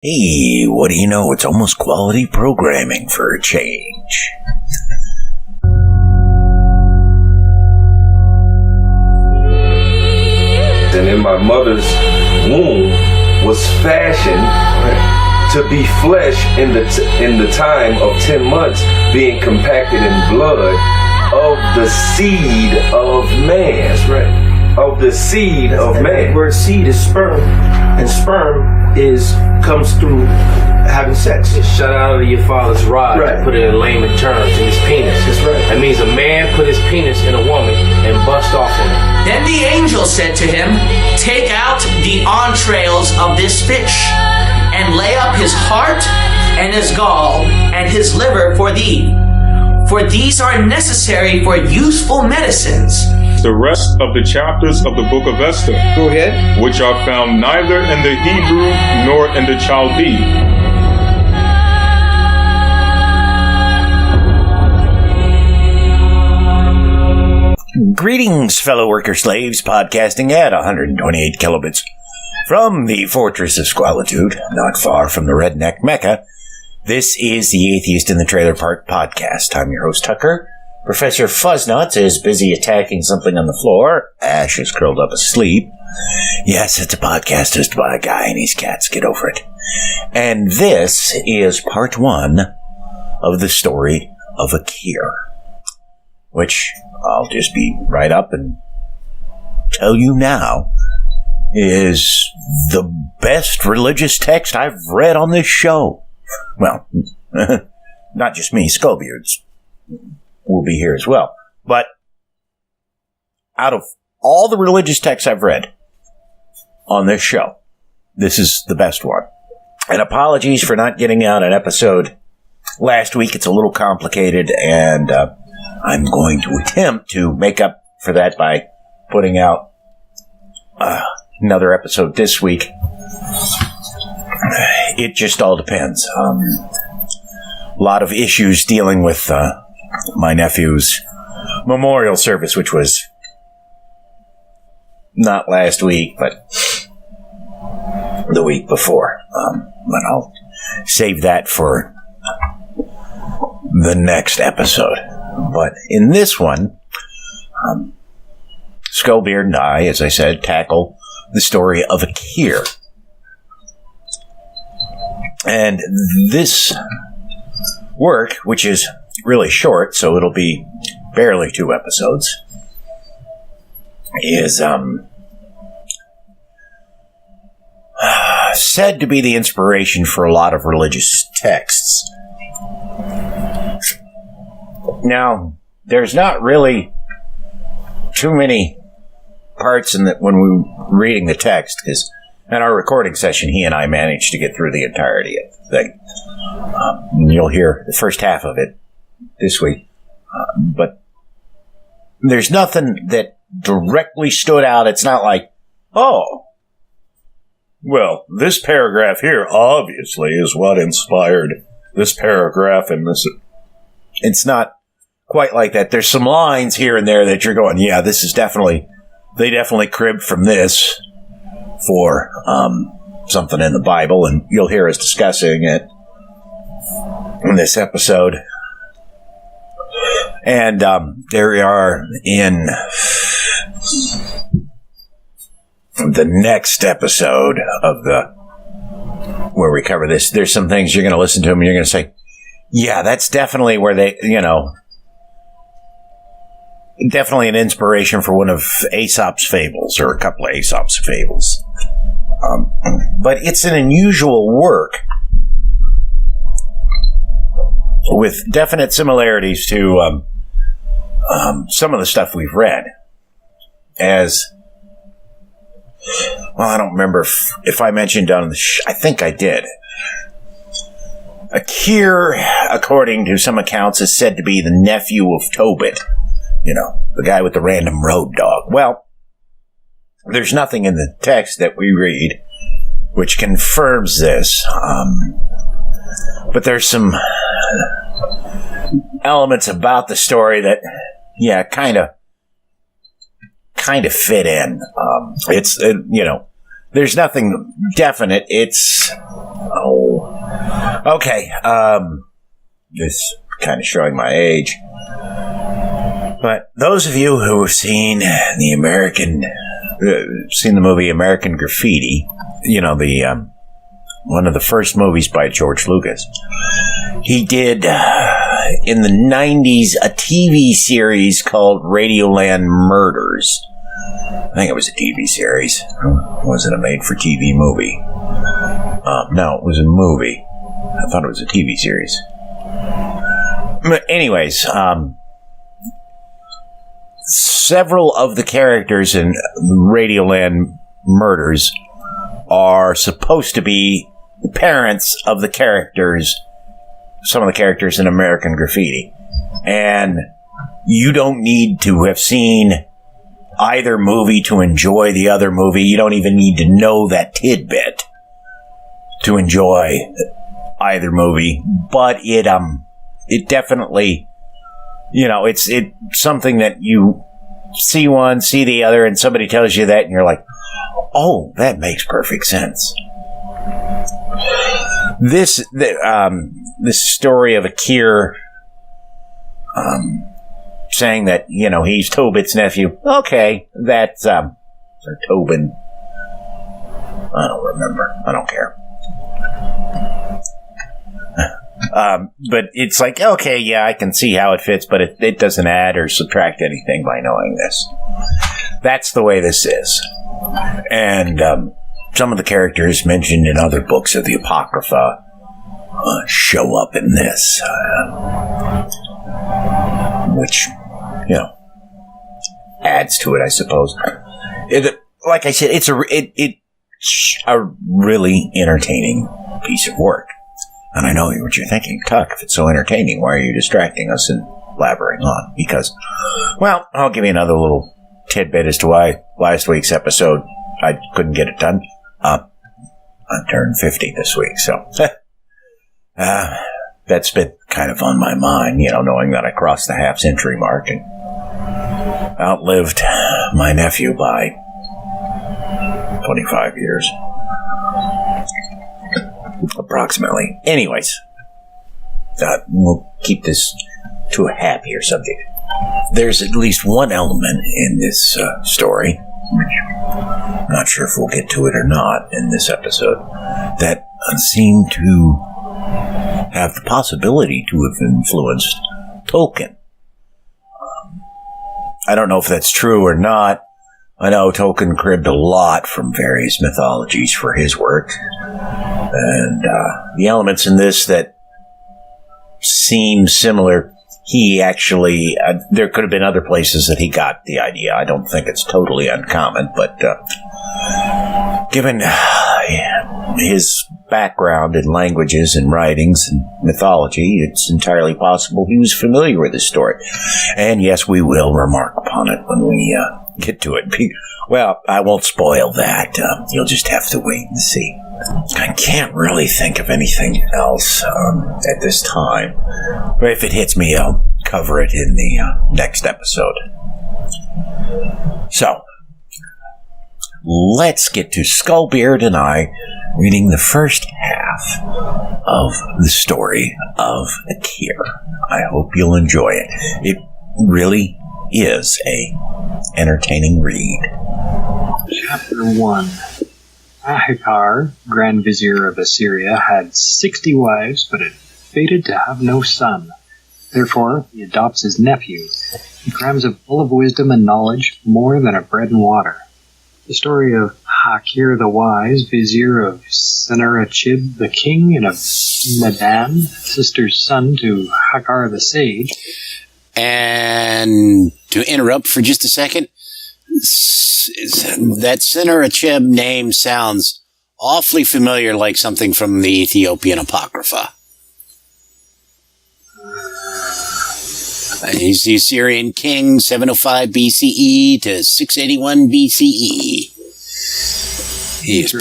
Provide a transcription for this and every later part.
Hey, what do you know? It's almost quality programming for a change. And in my mother's womb was fashioned to be flesh in the time of 10 months, being compacted in blood of the seed of man. That's right. Of the seed of man. The word seed is sperm, and sperm comes through having sex. It's shut out of your father's rod, Right. to put it in layman terms, in his penis. That's right. That means a man put his penis in a woman and bust off in it. Then the angel said to him, "Take out the entrails of this fish, and lay up his heart, and his gall, and his liver for thee. For these are necessary for useful medicines." The rest of the chapters of the book of Esther, Go ahead. which are found neither in the Hebrew nor in the Chaldee. Greetings, fellow worker slaves, podcasting at 128 kilobits from the Fortress of Squalitude, not far from the redneck Mecca. This is the Atheist in the Trailer Park podcast. I'm your host, Tucker. Professor Fuzznuts is busy attacking something on the floor. Ash is curled up asleep. Yes, it's a podcast hosted by a guy and his cats. Get over it. And this is part one of the story of Ahikar, which I'll just be right up and tell you now is the best religious text I've read on this show. Well, not just me, Skullbeards will be here as well. But out of all the religious texts I've read on this show, this is the best one. And apologies for not getting out an episode last week. It's a little complicated, and I'm going to attempt to make up for that by putting out another episode this week. It just all depends. A lot of issues dealing with my nephew's memorial service, which was not last week, but the week before. But I'll save that for the next episode. But in this one, Skullbeard and I, as I said, tackle the story of Ahikar. And this work, which is really short, so it'll be barely 2 episodes, is said to be the inspiration for a lot of religious texts. Now, there's not really too many parts in that when we were reading the text, because in our recording session, he and I managed to get through the entirety of the thing. And you'll hear the first half of it this week. But there's nothing that directly stood out. It's not like, oh, well, this paragraph here obviously is what inspired this paragraph in this. It's not quite like that. There's some lines here and there that you're going, yeah, this is definitely, they definitely cribbed from this for something in the Bible, and you'll hear us discussing it in this episode. And there we are in the next episode of where we cover this. There's some things you're going to listen to them and you're going to say, yeah, that's definitely where they, definitely an inspiration for one of Aesop's fables, or a couple of Aesop's fables. But it's an unusual work with definite similarities to some of the stuff we've read. As well, I don't remember if I mentioned on the I think I did. Ahikar, according to some accounts, is said to be the nephew of Tobit. The guy with the random road dog. Well, there's nothing in the text that we read which confirms this. But there's some elements about the story that, yeah, kind of fit in. There's nothing definite. It's Okay, this kind of showing my age. But those of you who have seen the movie American Graffiti, you know, the one of the first movies by George Lucas, he did in the 90s a TV series called Radioland Murders. I think it was a TV series. It wasn't a made-for-TV movie. No, it was a movie. I thought it was a TV series. But anyways, several of the characters in Radioland Murders are supposed to be the parents of the characters, some of the characters in American Graffiti. And you don't need to have seen either movie to enjoy the other movie. You don't even need to know that tidbit to enjoy either movie. But it definitely, you know, it's something that you see one, see the other, and somebody tells you that, and you're like, oh, that makes perfect sense. This story of Ahikar saying that, you know, he's Tobit's nephew. Okay, that's or Tobin. I don't remember. I don't care. But it's like, okay, yeah, I can see how it fits, but it doesn't add or subtract anything by knowing this. That's the way this is. And some of the characters mentioned in other books of the Apocrypha show up in this, which, you know, adds to it, I suppose. Like I said, it's a really entertaining piece of work. And I know what you're thinking, Tuck, if it's so entertaining, why are you distracting us and blabbering on? Because, well, I'll give you another little tidbit as to why last week's episode I couldn't get it done. I turned 50 this week, so that's been kind of on my mind, you know, knowing that I crossed the half-century mark and outlived my nephew by 25 years. Approximately. Anyways, we'll keep this to a happier subject. There's at least one element in this story, which I'm not sure if we'll get to it or not in this episode, that seemed to have the possibility to have influenced Tolkien. I don't know if that's true or not. I know Tolkien cribbed a lot from various mythologies for his work. And the elements in this that seem similar, he actually, there could have been other places that he got the idea. I don't think it's totally uncommon, but given his background in languages and writings and mythology, it's entirely possible he was familiar with this story. And yes, we will remark upon it when we get to it. Well, I won't spoil that. You'll just have to wait and see. I can't really think of anything else at this time. But if it hits me, I'll cover it in the next episode. So, let's get to Skullbeard and I reading the first half of the story of Ahikar. I hope you'll enjoy it. It really is a entertaining read. Chapter 1. Ahikar, Grand Vizier of Assyria, had 60 wives, but had fated to have no son. Therefore, he adopts his nephew. He crams him full of wisdom and knowledge, more than of bread and water. The story of Ahikar the Wise, Vizier of Sennacherib the King, and of Medan, sister's son to Ahikar the Sage. And to interrupt for just a second, that Sennacherib name sounds awfully familiar, like something from the Ethiopian Apocrypha. He's the Assyrian king, 705 BCE to 681 BCE. He is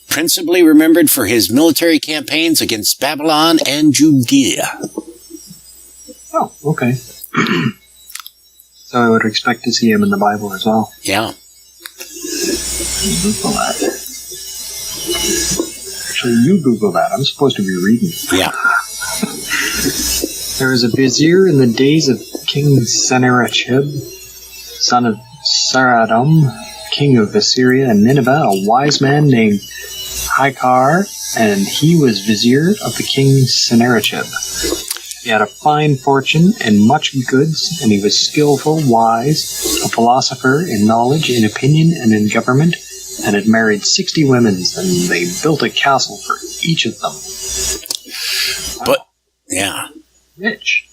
principally remembered for his military campaigns against Babylon and Judea. Oh, okay. So I would expect to see him in the Bible as well. Yeah. Actually, you Google that. I'm supposed to be reading. Yeah. There was a vizier in the days of King Sennacherib, son of Saradam, king of Assyria and Nineveh, a wise man named Ahikar, and he was vizier of the king Sennacherib. He had a fine fortune and much goods, and he was skillful, wise, a philosopher in knowledge, in opinion, and in government, and had married 60 women, and they built a castle for each of them. But, yeah. Rich.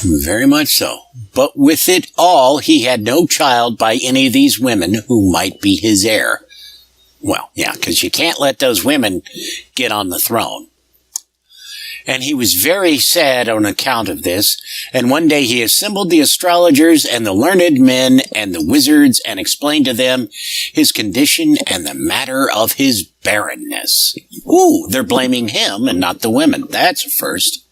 Very much so. But with it all, he had no child by any of these women who might be his heir. Well, yeah, because you can't let those women get on the throne. And he was very sad on account of this, and one day he assembled the astrologers and the learned men and the wizards and explained to them his condition and the matter of his barrenness. Ooh, they're blaming him and not the women. That's a first.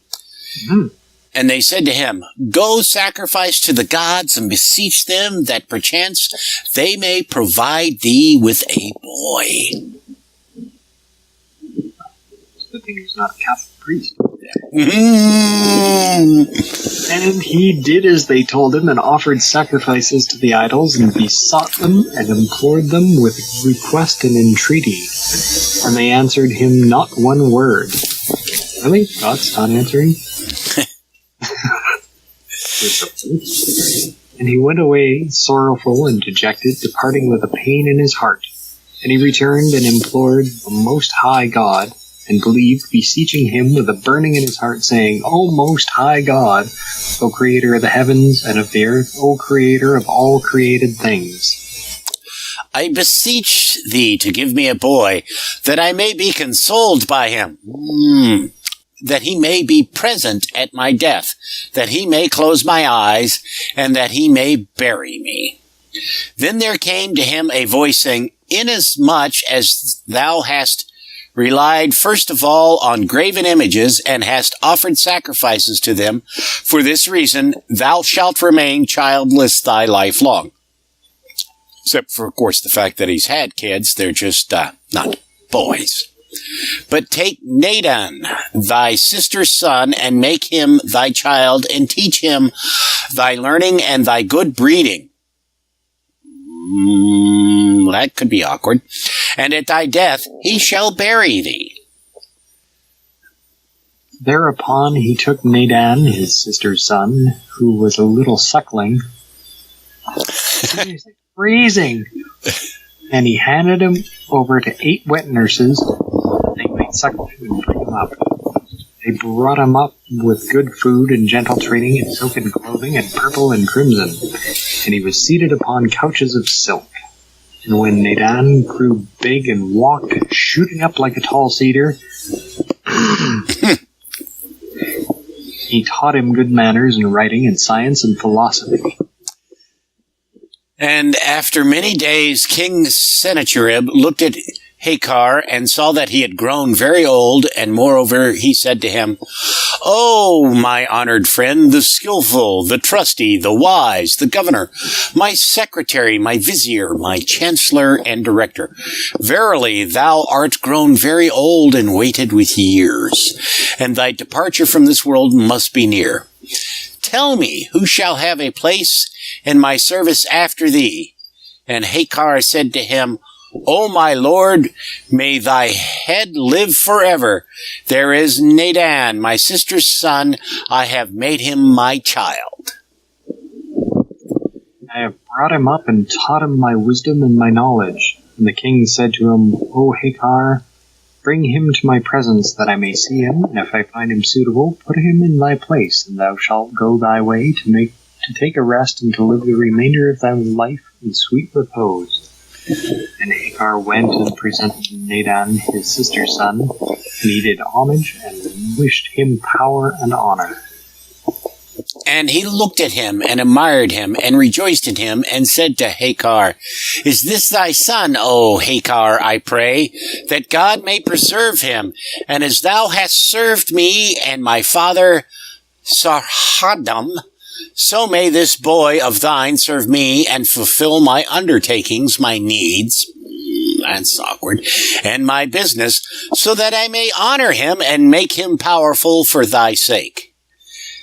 Mm-hmm. And they said to him, "Go sacrifice to the gods and beseech them that perchance they may provide thee with a boy." It's a good thing he's not a Catholic priest. Mm. And he did as they told him and offered sacrifices to the idols and besought them and implored them with request and entreaty. And they answered him not one word. Really? God's not answering? And he went away sorrowful and dejected, departing with a pain in his heart. And he returned and implored the Most High God, and believed, beseeching him with a burning in his heart, saying, "O Most High God, O Creator of the heavens and of the earth, O Creator of all created things, I beseech thee to give me a boy, that I may be consoled by him, that he may be present at my death, that he may close my eyes, and that he may bury me." Then there came to him a voice saying, "Inasmuch as thou hast relied first of all on graven images, and hast offered sacrifices to them, for this reason thou shalt remain childless thy life long." Except for, of course, the fact that he's had kids. They're just not boys. "But take Nadan, thy sister's son, and make him thy child, and teach him thy learning and thy good breeding." That could be awkward. "And at thy death he shall bury thee." Thereupon he took Nadan, his sister's son, who was a little suckling, freezing, and he handed him over to 8 wet nurses. They might suckle him and bring him up. They brought him up with good food and gentle training and silken clothing and purple and crimson, and he was seated upon couches of silk. And when Nadan grew big and walked, shooting up like a tall cedar, he taught him good manners and writing and science and philosophy. And after many days, King Sennacherib looked at Ahikar and saw that he had grown very old, and moreover he said to him, "O my honored friend, the skillful, the trusty, the wise, the governor, my secretary, my vizier, my chancellor and director, verily thou art grown very old and weighted with years, and thy departure from this world must be near. Tell me, who shall have a place in my service after thee?" And Ahikar said to him, "O my lord, may thy head live forever. There is Nadan, my sister's son. I have made him my child. I have brought him up and taught him my wisdom and my knowledge." And the king said to him, "O Ahikar, bring him to my presence, that I may see him, and if I find him suitable, put him in thy place, and thou shalt go thy way to take a rest and to live the remainder of thy life in sweet repose." And Ahikar went and presented Nadan, his sister's son, and he did homage and wished him power and honor. And he looked at him and admired him and rejoiced in him and said to Ahikar, "Is this thy son, O Ahikar, I pray, that God may preserve him, and as thou hast served me and my father Sarhadam, so may this boy of thine serve me and fulfill my undertakings, my needs." that's awkward, and my business, so that I may honor him and make him powerful for thy sake.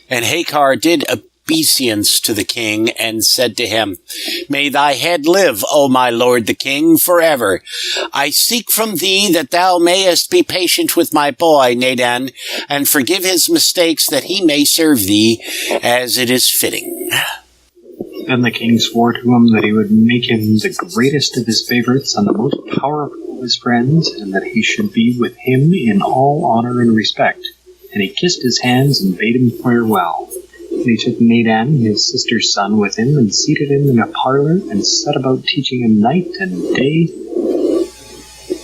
And Ahikar did obeisance to the king and said to him, May thy head live, O my lord the king, forever. I seek from thee that thou mayest be patient with my boy, Nadan, and forgive his mistakes that he may serve thee as it is fitting. Then the king swore to him that he would make him the greatest of his favorites and the most powerful of his friends, and that he should be with him in all honor and respect. And he kissed his hands and bade him farewell. And he took Nadan, his sister's son, with him, and seated him in a parlor, and set about teaching him night and day,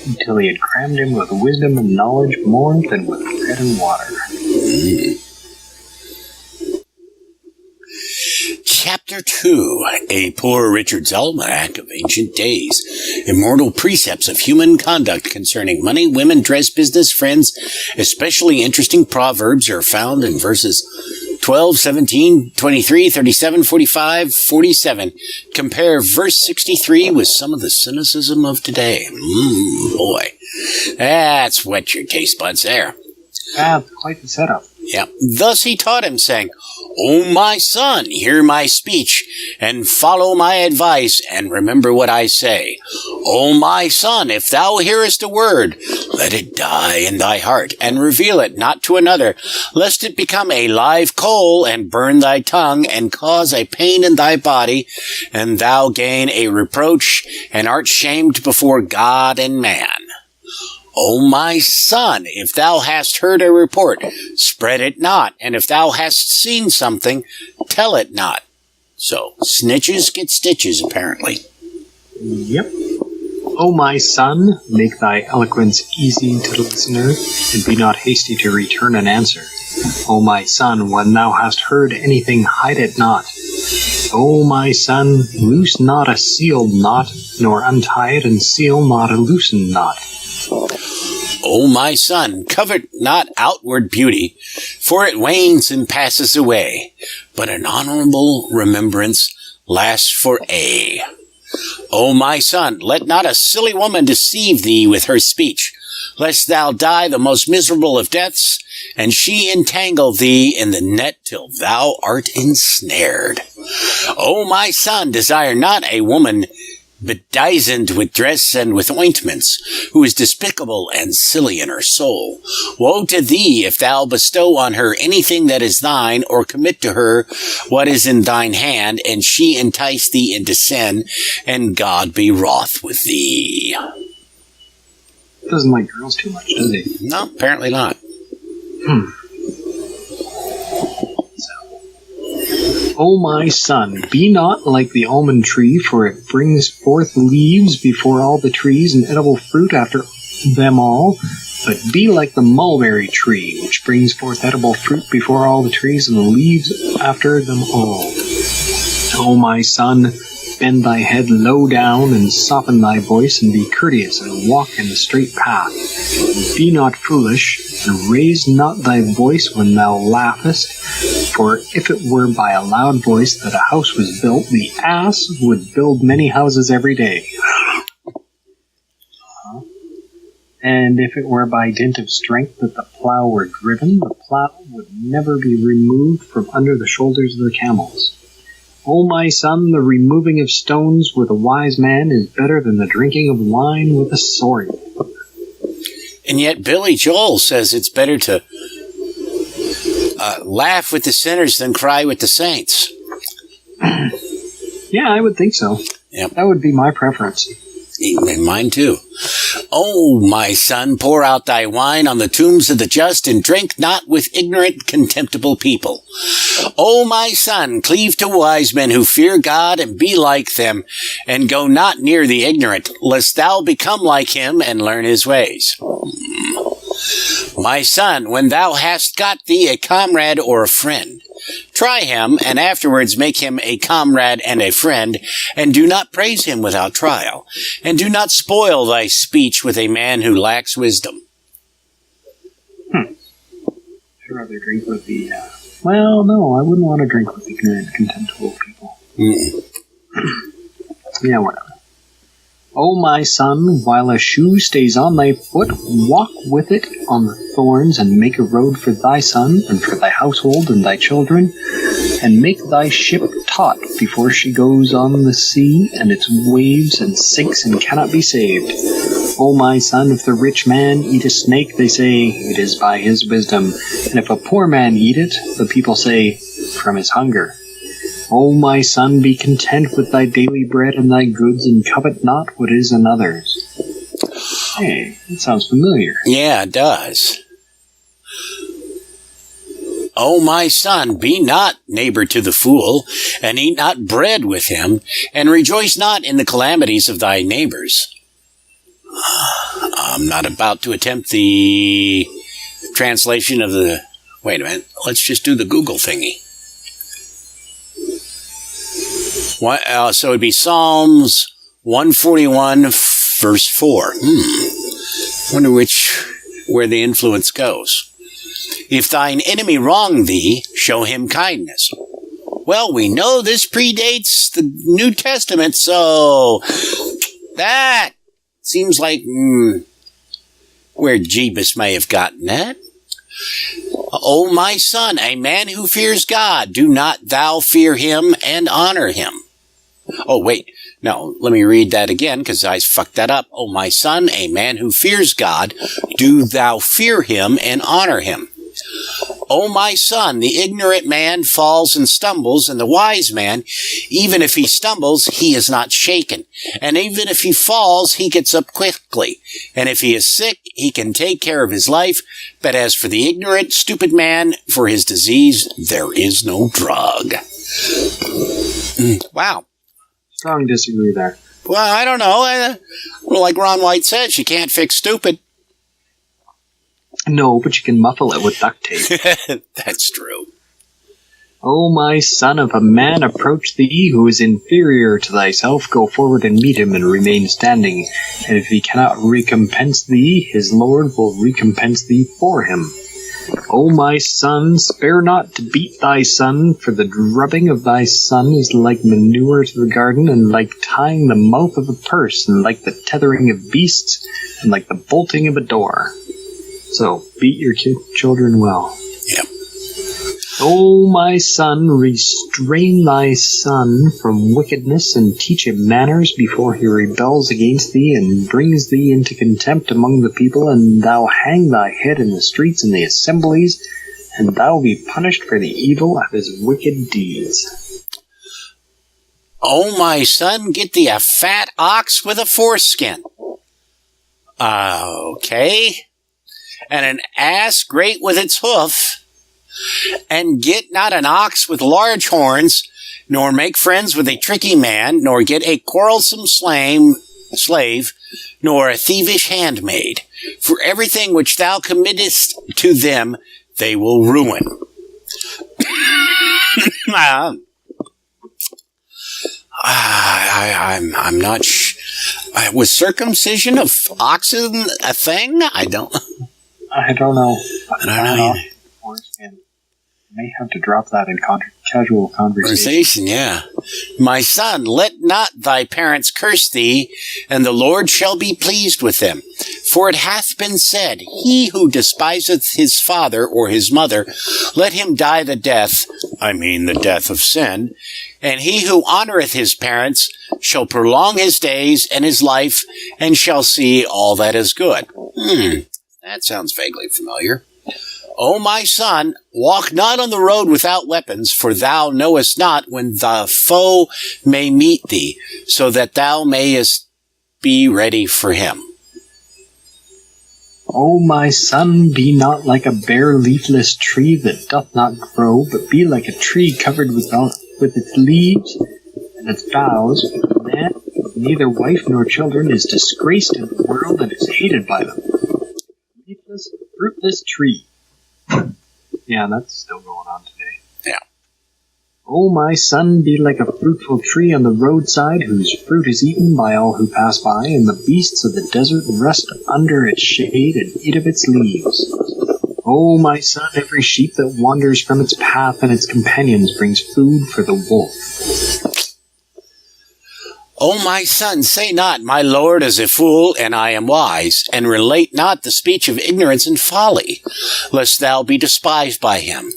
until he had crammed him with wisdom and knowledge more than with bread and water. Chapter 2, A Poor Richard's Almanac of Ancient Days. Immortal precepts of human conduct concerning money, women, dress, business, friends. Especially interesting proverbs are found in verses 12, 17, 23, 37, 45, 47. Compare verse 63 with some of the cynicism of today. Boy, that's whet your taste buds there. Quite the setup. Yeah. Thus he taught him, saying, O my son, hear my speech, and follow my advice, and remember what I say. O my son, if thou hearest a word, let it die in thy heart, and reveal it not to another, lest it become a live coal, and burn thy tongue, and cause a pain in thy body, and thou gain a reproach, and art shamed before God and man. O my son, if thou hast heard a report, spread it not, and if thou hast seen something, tell it not. So, snitches get stitches, apparently. Yep. O my son, make thy eloquence easy to the listener, and be not hasty to return an answer. O my son, when thou hast heard anything, hide it not. O my son, loose not a sealed knot, nor untie it, and seal not a loosened knot. O my son, covet not outward beauty, for it wanes and passes away, but an honorable remembrance lasts for aye. O my son, let not a silly woman deceive thee with her speech, lest thou die the most miserable of deaths, and she entangle thee in the net till thou art ensnared. O my son, desire not a woman bedizened with dress and with ointments, who is despicable and silly in her soul. Woe to thee if thou bestow on her anything that is thine, or commit to her what is in thine hand, and she entice thee into sin, and God be wroth with thee. Doesn't like girls too much, does he? No, apparently not. O my son, be not like the almond tree, for it brings forth leaves before all the trees, and edible fruit after them all. But be like the mulberry tree, which brings forth edible fruit before all the trees, and leaves after them all. O my son, bend thy head low down, and soften thy voice, and be courteous, and walk in the straight path. And be not foolish, and raise not thy voice when thou laughest, for if it were by a loud voice that a house was built, the ass would build many houses every day. And if it were by dint of strength that the plow were driven, the plow would never be removed from under the shoulders of the camels. O my son, the removing of stones with a wise man is better than the drinking of wine with a sword. And yet Billy Joel says it's better to laugh with the sinners than cry with the saints. Yeah, I would think so. Yep. That would be my preference. Mine too. O my son, pour out thy wine on the tombs of the just, and drink not with ignorant, contemptible people. O my son, cleave to wise men who fear God, and be like them, and go not near the ignorant, lest thou become like him and learn his ways. My son, when thou hast got thee a comrade or a friend, try him, and afterwards make him a comrade and a friend, and do not praise him without trial, and do not spoil thy speech with a man who lacks wisdom. I'd rather drink with the, well, no, I wouldn't want to drink with ignorant, contemptible people. Yeah, whatever. O my son, while a shoe stays on thy foot, walk with it on the thorns, and make a road for thy son, and for thy household and thy children, and make thy ship taut before she goes on the sea, and its waves and sinks and cannot be saved. O my son, if the rich man eat a snake, they say, it is by his wisdom, and if a poor man eat it, the people say, from his hunger. O my son, be content with thy daily bread and thy goods, and covet not what is another's. Hey, that sounds familiar. Yeah, it does. O my son, be not neighbor to the fool, and eat not bread with him, and rejoice not in the calamities of thy neighbors. I'm not about to attempt the translation of the... Wait a minute. Let's just do the Google thingy. So it'd be Psalms 141, verse 4. Wonder where the influence goes. If thine enemy wrong thee, show him kindness. Well, we know this predates the New Testament, so that seems like where Jebus may have gotten that. O my son, a man who fears God, do not thou fear him and honor him. Oh, wait. No, let me read that again, because I fucked that up. O my son, a man who fears God, do thou fear him and honor him. O my son, the ignorant man falls and stumbles, and the wise man, even if he stumbles, he is not shaken. And even if he falls, he gets up quickly. And if he is sick, he can take care of his life. But as for the ignorant, stupid man, for his disease, there is no drug. Wow. Strong disagree there. Well, I don't know. Like Ron White says, you can't fix stupid. No, but you can muffle it with duct tape. That's true. O my son, if a man approach thee who is inferior to thyself, go forward and meet him and remain standing. And if he cannot recompense thee, his Lord will recompense thee for him. O my son, spare not to beat thy son, for the drubbing of thy son is like manure to the garden, and like tying the mouth of a purse, and like the tethering of beasts, and like the bolting of a door. So, beat your children well. Yep. O my son, restrain thy son from wickedness, and teach him manners before he rebels against thee, and brings thee into contempt among the people, and thou hang thy head in the streets and the assemblies, and thou be punished for the evil of his wicked deeds. O my son, get thee a fat ox with a foreskin. Okay. And an ass great with its hoof, and get not an ox with large horns, nor make friends with a tricky man, nor get a quarrelsome slave, nor a thievish handmaid. For everything which thou committest to them, they will ruin. I'm not was circumcision of oxen a thing? I don't know. I don't know. May have to drop that in casual conversation. Yeah. My son, let not thy parents curse thee, and the Lord shall be pleased with them. For it hath been said, he who despiseth his father or his mother, let him die the death of sin. And he who honoreth his parents shall prolong his days and his life, and shall see all that is good. That sounds vaguely familiar. O my son, walk not on the road without weapons, for thou knowest not when the foe may meet thee, so that thou mayest be ready for him. O my son, be not like a bare leafless tree that doth not grow, but be like a tree covered with its leaves and its boughs, that neither wife nor children is disgraced in the world and is hated by them. Leafless, fruitless tree. Yeah, that's still going on today. Yeah. O my son, be like a fruitful tree on the roadside, whose fruit is eaten by all who pass by, and the beasts of the desert rest under its shade and eat of its leaves. O my son, every sheep that wanders from its path and its companions brings food for the wolf. O my son, say not, my lord is a fool, and I am wise, and relate not the speech of ignorance and folly, lest thou be despised by him.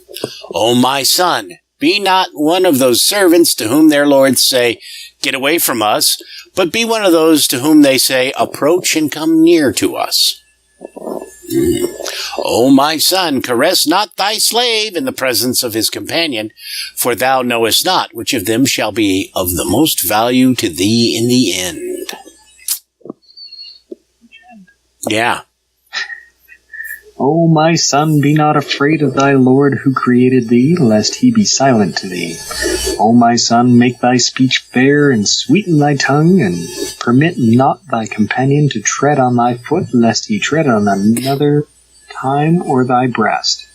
O my son, be not one of those servants to whom their lords say, get away from us, but be one of those to whom they say, approach and come near to us. O my son, caress not thy slave in the presence of his companion, for thou knowest not which of them shall be of the most value to thee in the end. Yeah. O my son, be not afraid of thy Lord who created thee, lest he be silent to thee. O my son, make thy speech fair, and sweeten thy tongue, and permit not thy companion to tread on thy foot, lest he tread on another time or thy breast.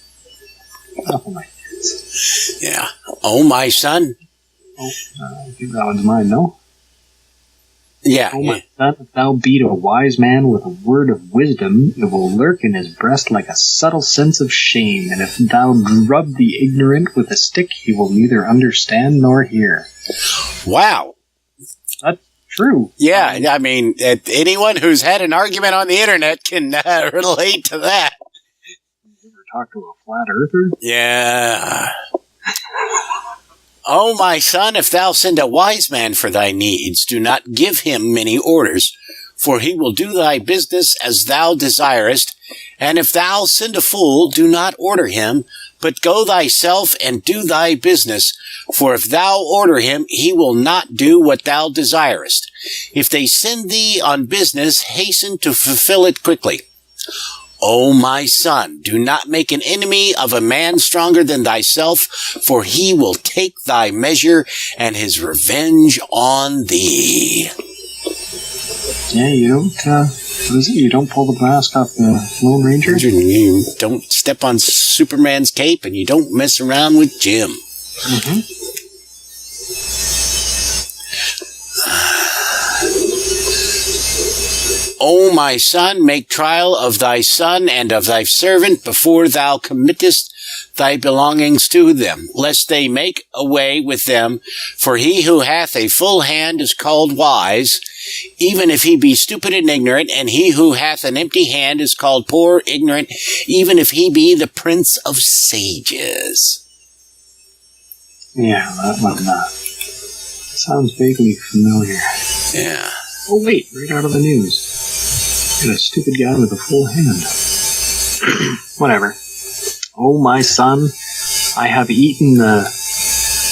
Oh my kids. Yeah. O my son. Oh, I think that one's mine, no? Yeah. O my son, if thou beat a wise man with a word of wisdom, it will lurk in his breast like a subtle sense of shame, and if thou rub the ignorant with a stick, he will neither understand nor hear. Wow. That's true. Yeah, I mean, anyone who's had an argument on the internet can relate to that. You ever talk to a flat earther? Yeah. O my son, if thou send a wise man for thy needs, do not give him many orders, for he will do thy business as thou desirest. And if thou send a fool, do not order him, but go thyself and do thy business. For if thou order him, he will not do what thou desirest. If they send thee on business, hasten to fulfill it quickly. O my son, do not make an enemy of a man stronger than thyself, for he will take thy measure and his revenge on thee. Yeah, you don't, what is it? You don't pull the mask off the Lone Ranger? You don't step on Superman's cape, and you don't mess around with Jim. Mm-hmm. O my son, make trial of thy son and of thy servant before thou committest thy belongings to them, lest they make away with them. For he who hath a full hand is called wise, even if he be stupid and ignorant, and he who hath an empty hand is called poor, ignorant, even if he be the prince of sages. Yeah, that one sounds vaguely familiar. Yeah. Oh wait, right out of the news. Got a stupid guy with a full hand. Whatever. Oh my son, I have eaten the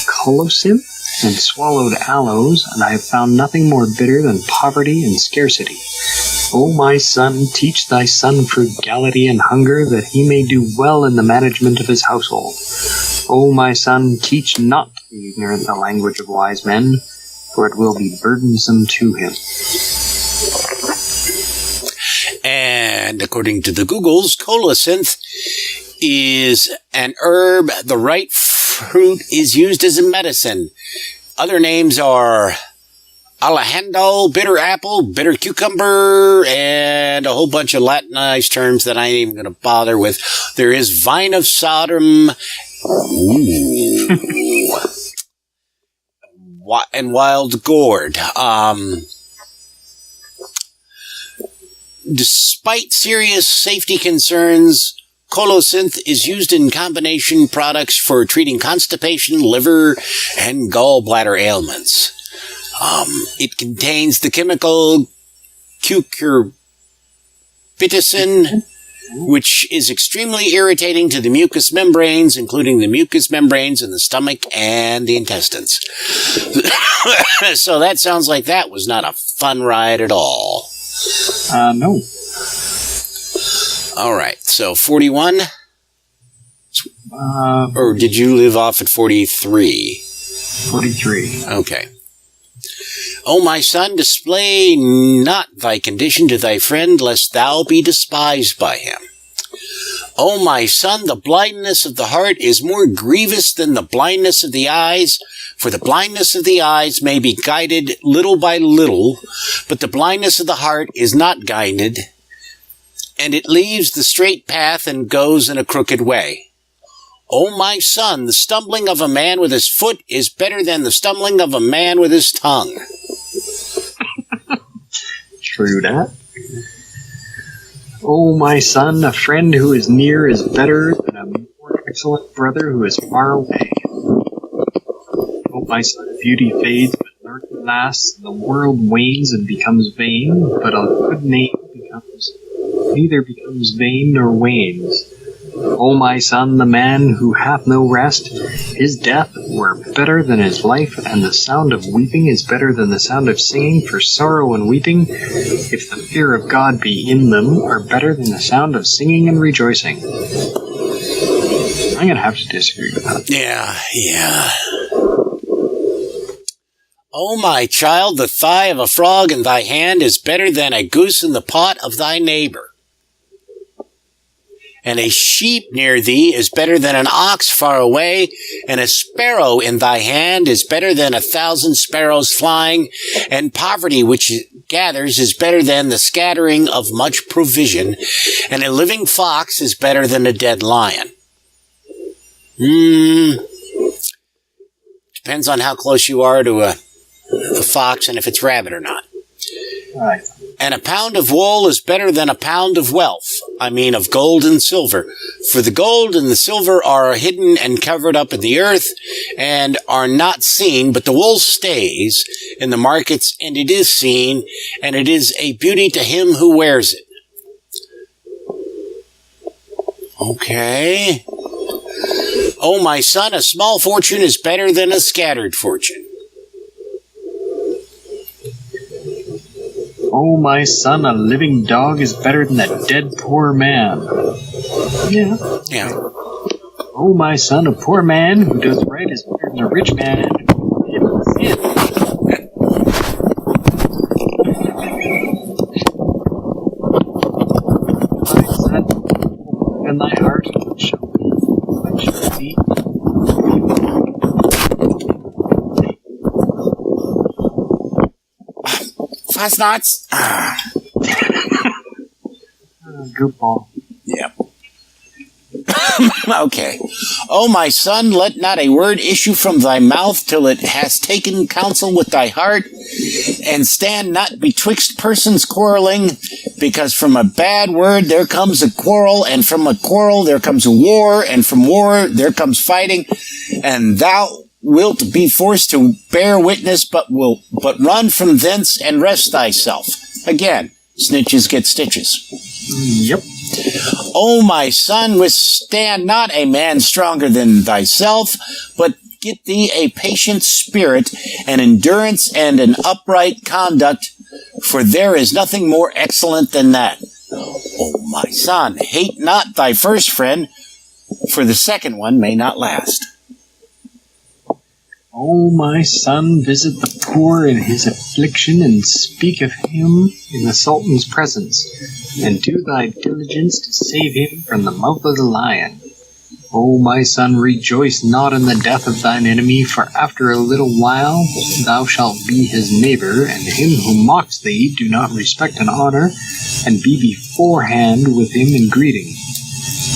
colocynth and swallowed aloes, and I have found nothing more bitter than poverty and scarcity. O my son, teach thy son frugality and hunger, that he may do well in the management of his household. O my son, teach not the ignorant the language of wise men, for it will be burdensome to him. And according to the Googles, colocynth is an herb. The right fruit is used as a medicine. Other names are alejandro, bitter apple, bitter cucumber, and a whole bunch of Latinized terms that I ain't even going to bother with. There is vine of Sodom. Ooh. And wild gourd. Despite serious safety concerns, colocynth is used in combination products for treating constipation, liver, and gallbladder ailments. It contains the chemical cucurbitacin, which is extremely irritating to the mucous membranes, including the mucous membranes in the stomach and the intestines. So that sounds like that was not a fun ride at all. No. All right, so 41? Or did you live off at 43? 43. Okay. O my son, display not thy condition to thy friend, lest thou be despised by him. O my son, the blindness of the heart is more grievous than the blindness of the eyes, for the blindness of the eyes may be guided little by little, but the blindness of the heart is not guided, and it leaves the straight path and goes in a crooked way. O my son, the stumbling of a man with his foot is better than the stumbling of a man with his tongue. true that. O my son, a friend who is near is better than a more excellent brother who is far away. O my son, beauty fades, but mirth lasts, the world wanes and becomes vain, but a good name neither becomes vain nor wanes. O my son, the man who hath no rest, his death were better than his life, and the sound of weeping is better than the sound of singing, for sorrow and weeping, if the fear of God be in them, are better than the sound of singing and rejoicing. I'm going to have to disagree with that. Yeah. O my child, the thigh of a frog in thy hand is better than a goose in the pot of thy neighbor. And a sheep near thee is better than an ox far away, and a sparrow in thy hand is better than 1,000 sparrows flying, and poverty which gathers is better than the scattering of much provision, and a living fox is better than a dead lion. Depends on how close you are to a fox and if it's rabbit or not. Right. And a pound of wool is better than a pound of wealth. I mean, of gold and silver. For the gold and the silver are hidden and covered up in the earth and are not seen, but the wool stays in the markets, and it is seen, and it is a beauty to him who wears it. Okay. Oh, my son, a small fortune is better than a scattered fortune. Oh, my son, a living dog is better than a dead poor man. Yeah. Oh, my son, a poor man who does right is better than a rich man who gives sin. My son, in thy heart shall be. Fast knots. Goofball. Yeah. Okay. Oh, my son, let not a word issue from thy mouth till it has taken counsel with thy heart, and stand not betwixt persons quarreling, because from a bad word there comes a quarrel, and from a quarrel there comes a war, and from war there comes fighting, and thou wilt be forced to bear witness, but run from thence and rest thyself. Again, snitches get stitches. Yep. O my son, withstand not a man stronger than thyself, but get thee a patient spirit, an endurance, and an upright conduct, for there is nothing more excellent than that. O my son, hate not thy first friend, for the second one may not last. O my son, visit the poor in his affliction, and speak of him in the Sultan's presence, and do thy diligence to save him from the mouth of the lion. O my son, rejoice not in the death of thine enemy, for after a little while thou shalt be his neighbor, and him who mocks thee do not respect and honor, and be beforehand with him in greeting.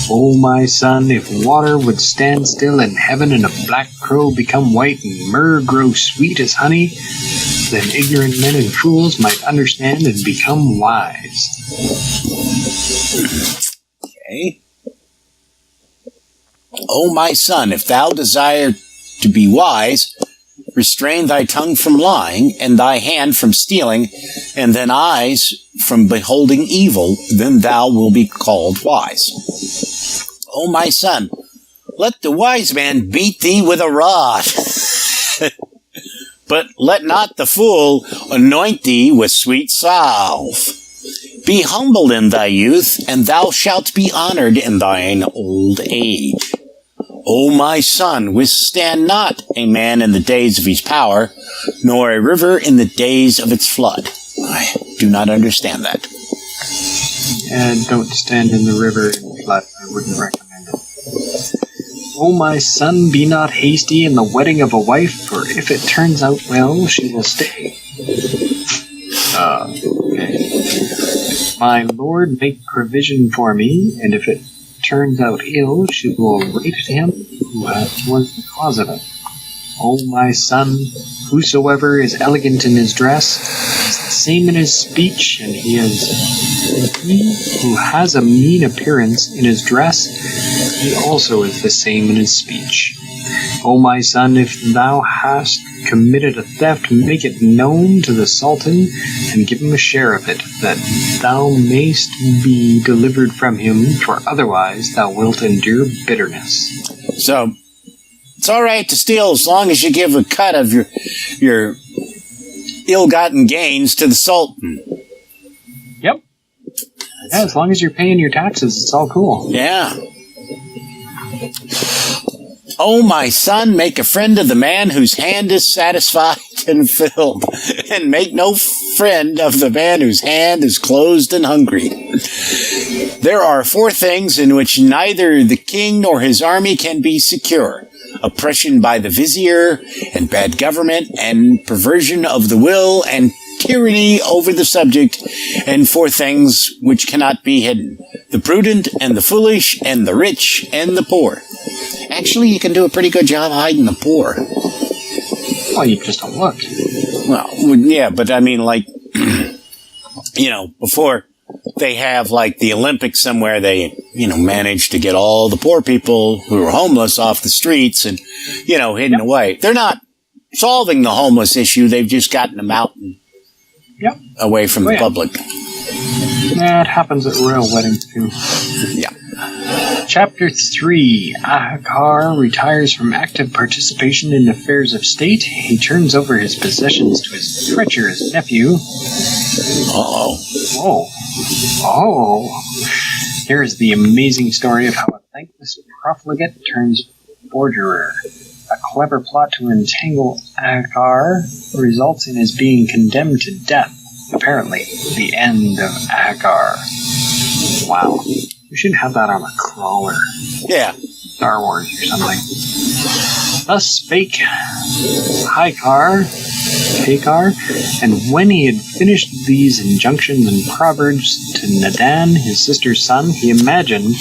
O my son, if water would stand still in heaven, and a black crow become white, and myrrh grow sweet as honey, then ignorant men and fools might understand and become wise. Okay. O my son, if thou desire to be wise, restrain thy tongue from lying, and thy hand from stealing, and thine eyes from beholding evil, then thou wilt be called wise. O my son, let the wise man beat thee with a rod, but let not the fool anoint thee with sweet salve. Be humble in thy youth, and thou shalt be honored in thine old age. O my son, withstand not a man in the days of his power, nor a river in the days of its flood. I do not understand that. And don't stand in the river in flood. I wouldn't recommend it. O my son, be not hasty in the wedding of a wife, for if it turns out well, she will stay. Okay. My lord, make provision for me, and if it turns out ill, she will rate him who was the cause of it. O my son, whosoever is elegant in his dress is the same in his speech, and he who has a mean appearance in his dress, he also is the same in his speech. O my son, if thou hast committed a theft, make it known to the Sultan, and give him a share of it, that thou mayst be delivered from him, for otherwise thou wilt endure bitterness. So, it's all right to steal as long as you give a cut of your ill-gotten gains to the Sultan. Yep. Yeah, as long as you're paying your taxes, it's all cool. Yeah. O my son, make a friend of the man whose hand is satisfied and filled, and make no friend of the man whose hand is closed and hungry. There are 4 things in which neither the king nor his army can be secure: oppression by the vizier, and bad government, and perversion of the will, and tyranny over the subject, and 4 things which cannot be hidden: the prudent, and the foolish, and the rich, and the poor. Actually, you can do a pretty good job hiding the poor. Well, you just don't look. Well, yeah, but I mean, like, before they have, like, the Olympics somewhere, they, manage to get all the poor people who are homeless off the streets and, hidden away. They're not solving the homeless issue. They've just gotten them out and away from the public. Yeah, it happens at royal weddings, too. Yeah. Chapter 3. Ahikar retires from active participation in affairs of state. He turns over his possessions to his treacherous nephew. Uh-oh. Oh. Here is the amazing story of how a thankless profligate turns forgerer. A clever plot to entangle Ahikar results in his being condemned to death. Apparently, the end of Ahikar. Wow. We should have that on a crawler. Yeah. Star Wars or something. Thus spake Ahikar, and when he had finished these injunctions and proverbs to Nadan, his sister's son, he imagined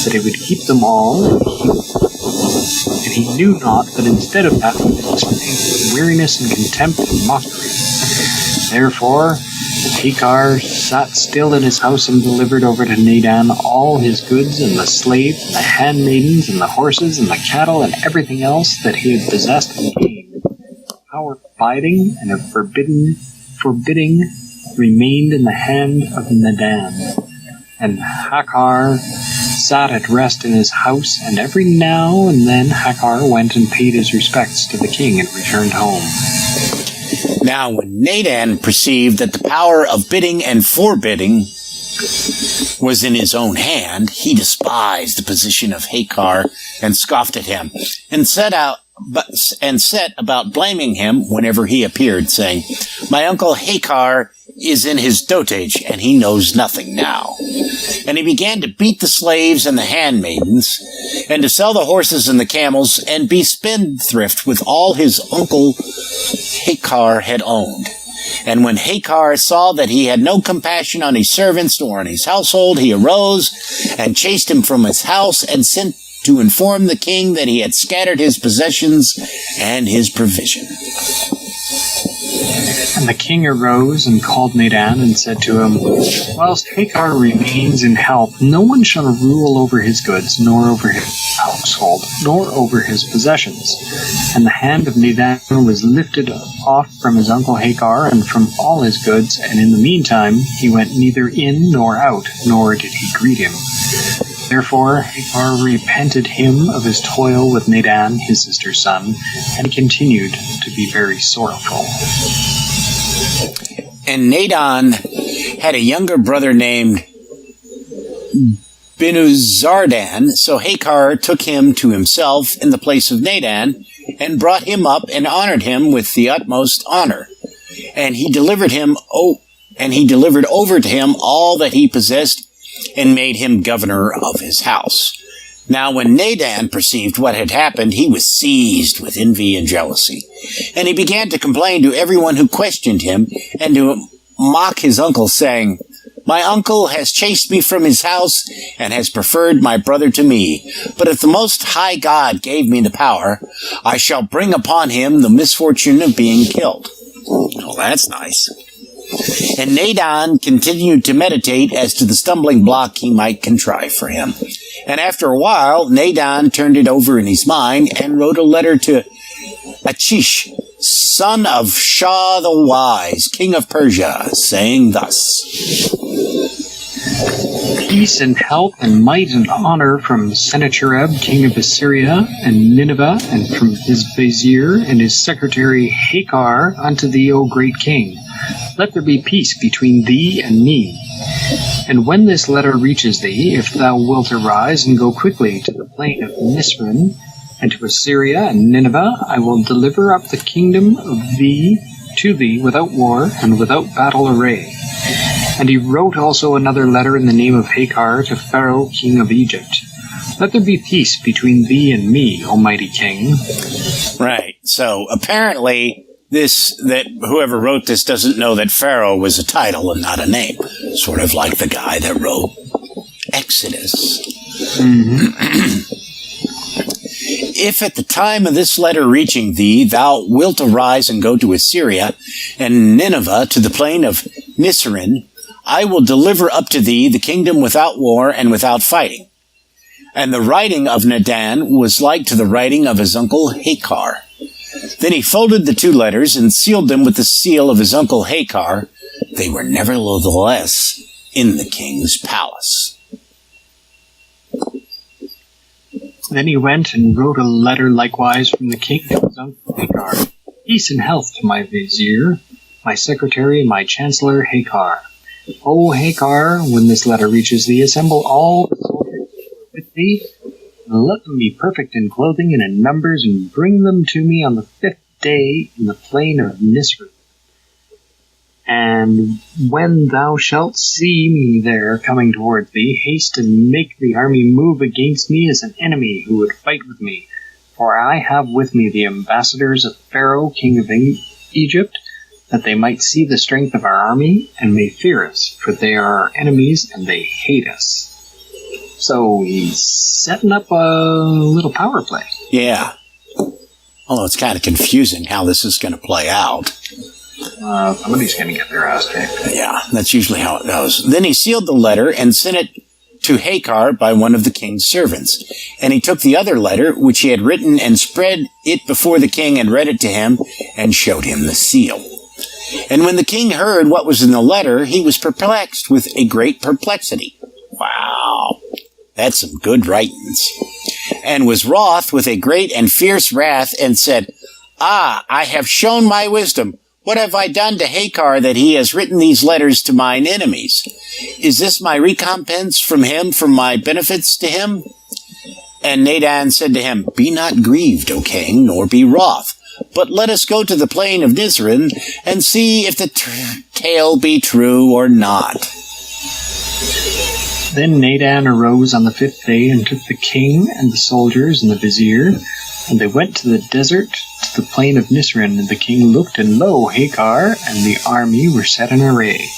that he would keep them all, and he knew not that instead of that he was displaying weariness and contempt and mockery. Therefore, Ahikar sat still in his house and delivered over to Nadan all his goods, and the slaves, and the handmaidens, and the horses, and the cattle, and everything else that he had possessed and gained. Power of abiding and of forbidding remained in the hand of Nadan. And Ahikar sat at rest in his house, and every now and then Ahikar went and paid his respects to the king and returned home. Now, when Nadan perceived that the power of bidding and forbidding was in his own hand, he despised the position of Ahikar and scoffed at him, and set about blaming him whenever he appeared, saying, "My uncle Ahikar is in his dotage, and he knows nothing now." And he began to beat the slaves and the handmaidens, and to sell the horses and the camels, and be spendthrift with all his uncle Ahikar had owned. And when Ahikar saw that he had no compassion on his servants nor on his household, he arose and chased him from his house, and sent to inform the king that he had scattered his possessions and his provision. And the king arose and called Nadan and said to him, "Whilst Ahikar remains in health, no one shall rule over his goods, nor over his household, nor over his possessions." And the hand of Nadan was lifted off from his uncle Ahikar and from all his goods, and in the meantime he went neither in nor out, nor did he greet him. Therefore Ahikar repented him of his toil with Nadan, his sister's son, and continued to be very sorrowful. And Nadan had a younger brother named Benuzardan, so Ahikar took him to himself in the place of Nadan, and brought him up and honored him with the utmost honor. And he delivered over to him all that he possessed, and made him governor of his house. Now when Nadan perceived what had happened, he was seized with envy and jealousy. And he began to complain to everyone who questioned him, and to mock his uncle, saying, My uncle has chased me from his house and has preferred my brother to me. But if the Most High God gave me the power, I shall bring upon him the misfortune of being killed. Well, that's nice. And Nadon continued to meditate as to the stumbling block he might contrive for him. And after a while, Nadon turned it over in his mind and wrote a letter to Achish, son of Shah the Wise, king of Persia, saying thus: Peace and health and might and honor from Sennacherib, king of Assyria and Nineveh, and from his vizier and his secretary Ahikar unto thee, O great king. Let there be peace between thee and me. And when this letter reaches thee, if thou wilt arise and go quickly to the plain of Nisrin, and to Assyria and Nineveh, I will deliver up the kingdom of thee to thee without war and without battle array. And he wrote also another letter in the name of Ahikar to Pharaoh, king of Egypt. Let there be peace between thee and me, O mighty king. Right. So apparently that whoever wrote this doesn't know that Pharaoh was a title and not a name. Sort of like the guy that wrote Exodus. Mm-hmm. If at the time of this letter reaching thee, thou wilt arise and go to Assyria and Nineveh to the plain of Nisrin, I will deliver up to thee the kingdom without war and without fighting. And the writing of Nadon was like to the writing of his uncle Ahikar. Then he folded the two letters and sealed them with the seal of his uncle Ahikar. They were nevertheless in the king's palace. Then he went and wrote a letter likewise from the king to his uncle Ahikar. Peace and health to my vizier, my secretary, my chancellor Ahikar. O Ahikar, when this letter reaches thee, assemble all the soldiers who are with thee, and let them be perfect in clothing and in numbers, and bring them to me on the 5th day in the plain of Nisrin. And when thou shalt see me there coming toward thee, haste and make the army move against me as an enemy who would fight with me. For I have with me the ambassadors of Pharaoh, king of Egypt, that they might see the strength of our army and may fear us, for they are our enemies and they hate us. So he's setting up a little power play. Yeah. Although it's kind of confusing how this is going to play out. Somebody's going to get their ass kicked. Yeah, that's usually how it goes. Then he sealed the letter and sent it to Ahikar by one of the king's servants. And he took the other letter, which he had written, and spread it before the king and read it to him and showed him the seal. And when the king heard what was in the letter, he was perplexed with a great perplexity. Wow, that's some good writings. And was wroth with a great and fierce wrath, and said, I have shown my wisdom. What have I done to Ahikar that he has written these letters to mine enemies? Is this my recompense from him for my benefits to him? And Nadon said to him, Be not grieved, O king, nor be wroth, but let us go to the plain of Nisrin and see if the tale be true or not. Then Nadon arose on the 5th day and took the king and the soldiers and the vizier, and they went to the desert, to the plain of Nisrin. And the king looked, and lo, Ahikar and the army were set in array.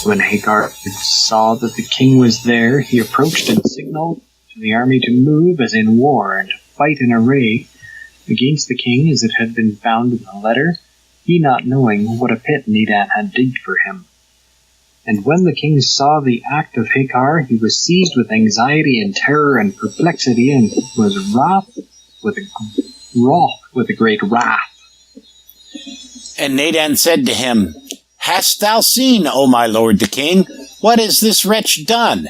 When Ahikar saw that the king was there, he approached and signaled to the army to move as in war, and to fight in array against the king as it had been found in the letter, he not knowing what a pit Nadon had digged for him. And when the king saw the act of Ahikar, he was seized with anxiety and terror and perplexity, and was wroth with a great wrath. And Nadon said to him, Hast thou seen, O my lord the king, what has this wretch done?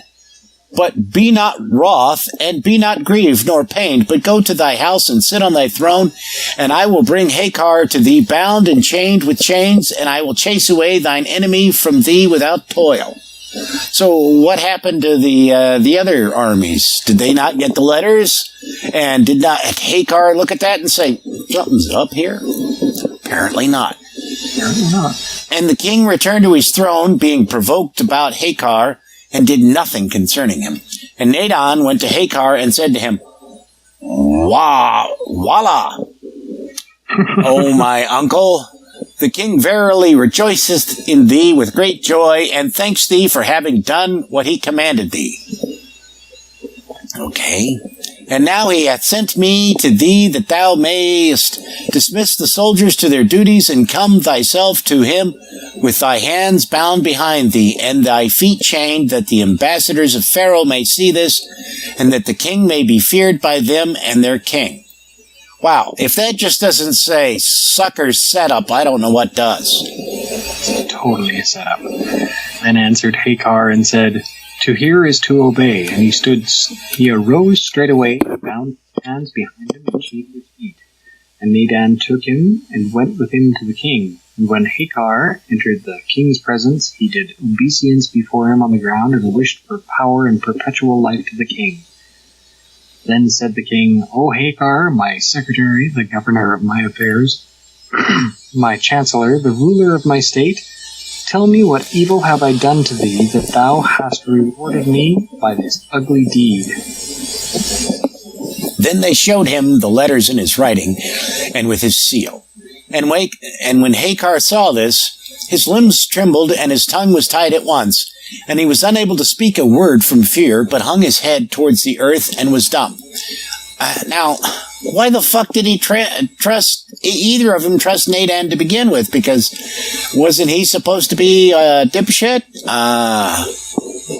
But be not wroth, and be not grieved, nor pained, but go to thy house and sit on thy throne, and I will bring Ahikar to thee bound and chained with chains, and I will chase away thine enemy from thee without toil. So what happened to the other armies? Did they not get the letters? And did not Ahikar look at that and say, something's up here? Apparently not. Apparently not. And the king returned to his throne, being provoked about Ahikar, and did nothing concerning him. And Nadon went to Ahikar and said to him, Voila! O my uncle, The king verily rejoiceth in thee with great joy, and thanks thee for having done what he commanded thee. Okay. And now he hath sent me to thee that thou mayest dismiss the soldiers to their duties, and come thyself to him with thy hands bound behind thee, and thy feet chained, that the ambassadors of Pharaoh may see this, and that the king may be feared by them and their king. Wow, if that just doesn't say sucker's setup, I don't know what does. It's totally a setup. Then answered Ahikar and said, To hear is to obey. And he arose straightway, and bound his hands behind him, and chained his feet. And Nadan took him, and went with him to the king. And when Ahikar entered the king's presence, he did obeisance before him on the ground, and wished for power and perpetual life to the king. Then said the king, O Ahikar, my secretary, the governor of my affairs, my chancellor, the ruler of my state, tell me, what evil have I done to thee, that thou hast rewarded me by this ugly deed? Then they showed him the letters in his writing, and with his seal. And when Ahikar saw this, his limbs trembled, and his tongue was tied at once, and he was unable to speak a word from fear, but hung his head towards the earth and was dumb. Now, why the fuck did he trust either of them trust Nadan to begin with? Because wasn't he supposed to be a dipshit?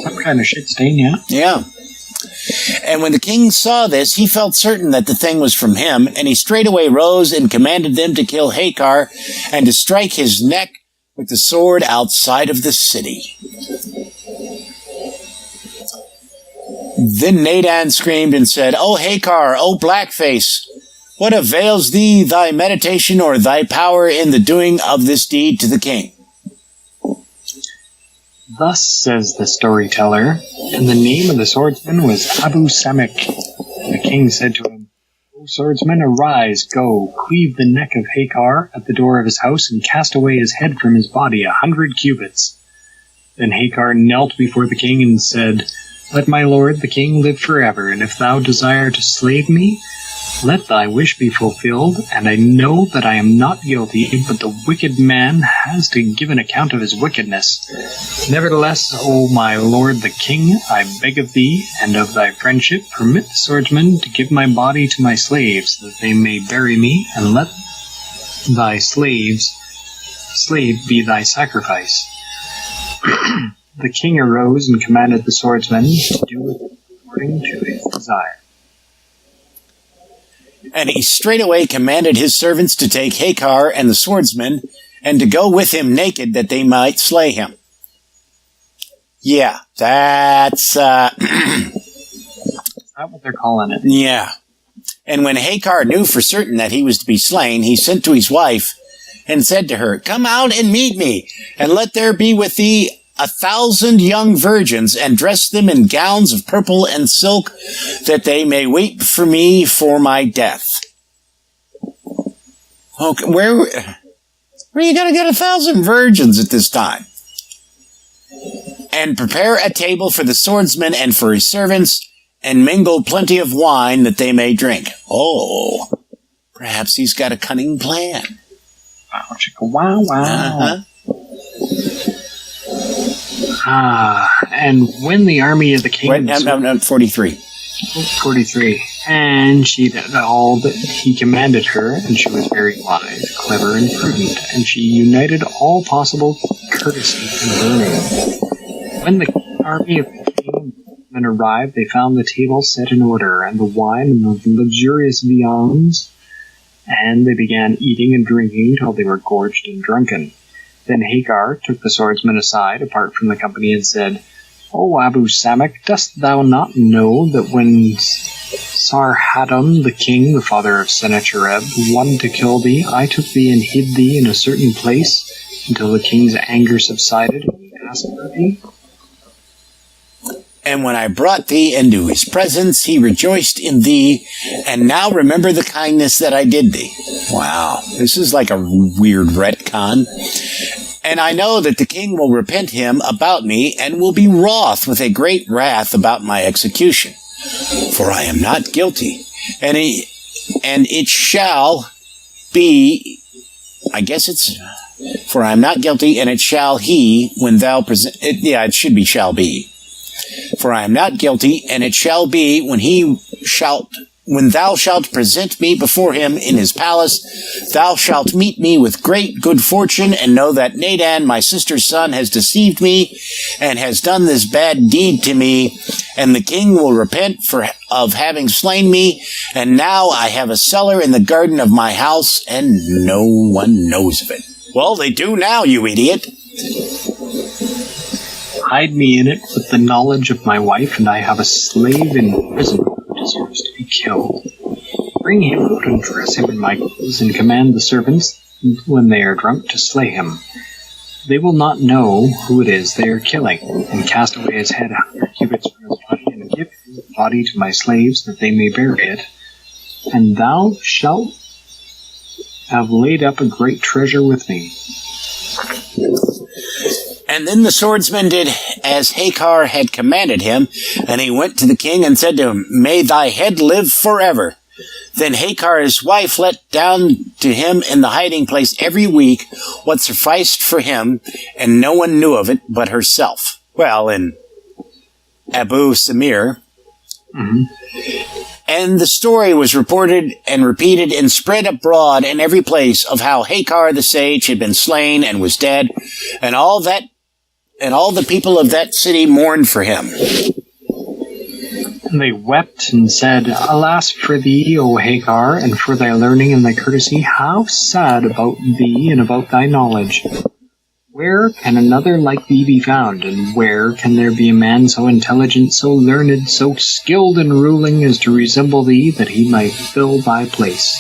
Some kind of shit stain, yeah. Yeah. And when the king saw this, he felt certain that the thing was from him, and he straightway rose and commanded them to kill Ahikar and to strike his neck with the sword outside of the city. Then Nadan screamed and said, O Ahikar, O blackface, what avails thee thy meditation or thy power in the doing of this deed to the king? Thus says the storyteller, and the name of the swordsman was Abu Samek. The king said to him, O swordsman, arise, go, cleave the neck of Ahikar at the door of his house, and cast away his head from his body 100 cubits. Then Ahikar knelt before the king and said, Let my lord the king live forever, and if thou desire to slay me, let thy wish be fulfilled, and I know that I am not guilty, but the wicked man has to give an account of his wickedness. Nevertheless, O my lord the king, I beg of thee, and of thy friendship, permit the swordsman to give my body to my slaves, that they may bury me, and let thy slave be thy sacrifice. The king arose and commanded the swordsman to do it according to his desire. And he straightway commanded his servants to take Ahikar and the swordsman, and to go with him naked, that they might slay him. Yeah, that's, Is that what they're calling it? Yeah. And when Ahikar knew for certain that he was to be slain, he sent to his wife, and said to her, Come out and meet me, and let there be with thee 1,000 young virgins, and dress them in gowns of purple and silk, that they may wait for me for my death. Okay, where are you going to get 1,000 virgins at this time? And prepare a table for the swordsman and for his servants, and mingle plenty of wine, that they may drink. Oh, perhaps he's got a cunning plan. Wow, chicka, wow, wow. Uh-huh. And when the army of the king... Wait, no, 43. 43. And she did all that he commanded her, and she was very wise, clever, and prudent, and she united all possible courtesy and learning. When the army of the king arrived, they found the table set in order, and the wine and the luxurious viands, and they began eating and drinking till they were gorged and drunken. Then Ahikar took the swordsman aside, apart from the company, and said, O Abu Samek, dost thou not know that when Sarhadon the king, the father of Sennacherib, wanted to kill thee, I took thee and hid thee in a certain place, until the king's anger subsided, and he asked for thee? And when I brought thee into his presence, he rejoiced in thee, and now remember the kindness that I did thee. Wow, this is like a weird retcon. And I know that the king will repent him about me, and will be wroth with a great wrath about my execution. For I am not guilty, and it shall be I guess it's, for I am not guilty, and it shall he, when thou present, it should be shall be. For I am not guilty, and it shall be when thou shalt present me before him in his palace, thou shalt meet me with great good fortune, and know that Nadan, my sister's son, has deceived me, and has done this bad deed to me, and the king will repent of having slain me, and now I have a cellar in the garden of my house, and no one knows of it. Well, they do now, you idiot. Hide me in it with the knowledge of my wife, and I have a slave in prison who deserves to be killed. Bring him out and dress him in my clothes, and command the servants, when they are drunk, to slay him. They will not know who it is they are killing, and cast away his head 100 cubits from his body, and give his body to my slaves, that they may bury it. And thou shalt have laid up a great treasure with me. And then the swordsman did as Ahikar had commanded him, and he went to the king and said to him, May thy head live forever. Then Ahikar's wife let down to him in the hiding place every week what sufficed for him, and no one knew of it but herself. Well, in Abu Samir. And the story was reported and repeated and spread abroad in every place of how Ahikar the sage had been slain and was dead, and all the people of that city mourned for him. And they wept and said, Alas for thee, O Ahikar, and for thy learning and thy courtesy, how sad about thee and about thy knowledge. Where can another like thee be found, and where can there be a man so intelligent, so learned, so skilled in ruling as to resemble thee, that he might fill thy place?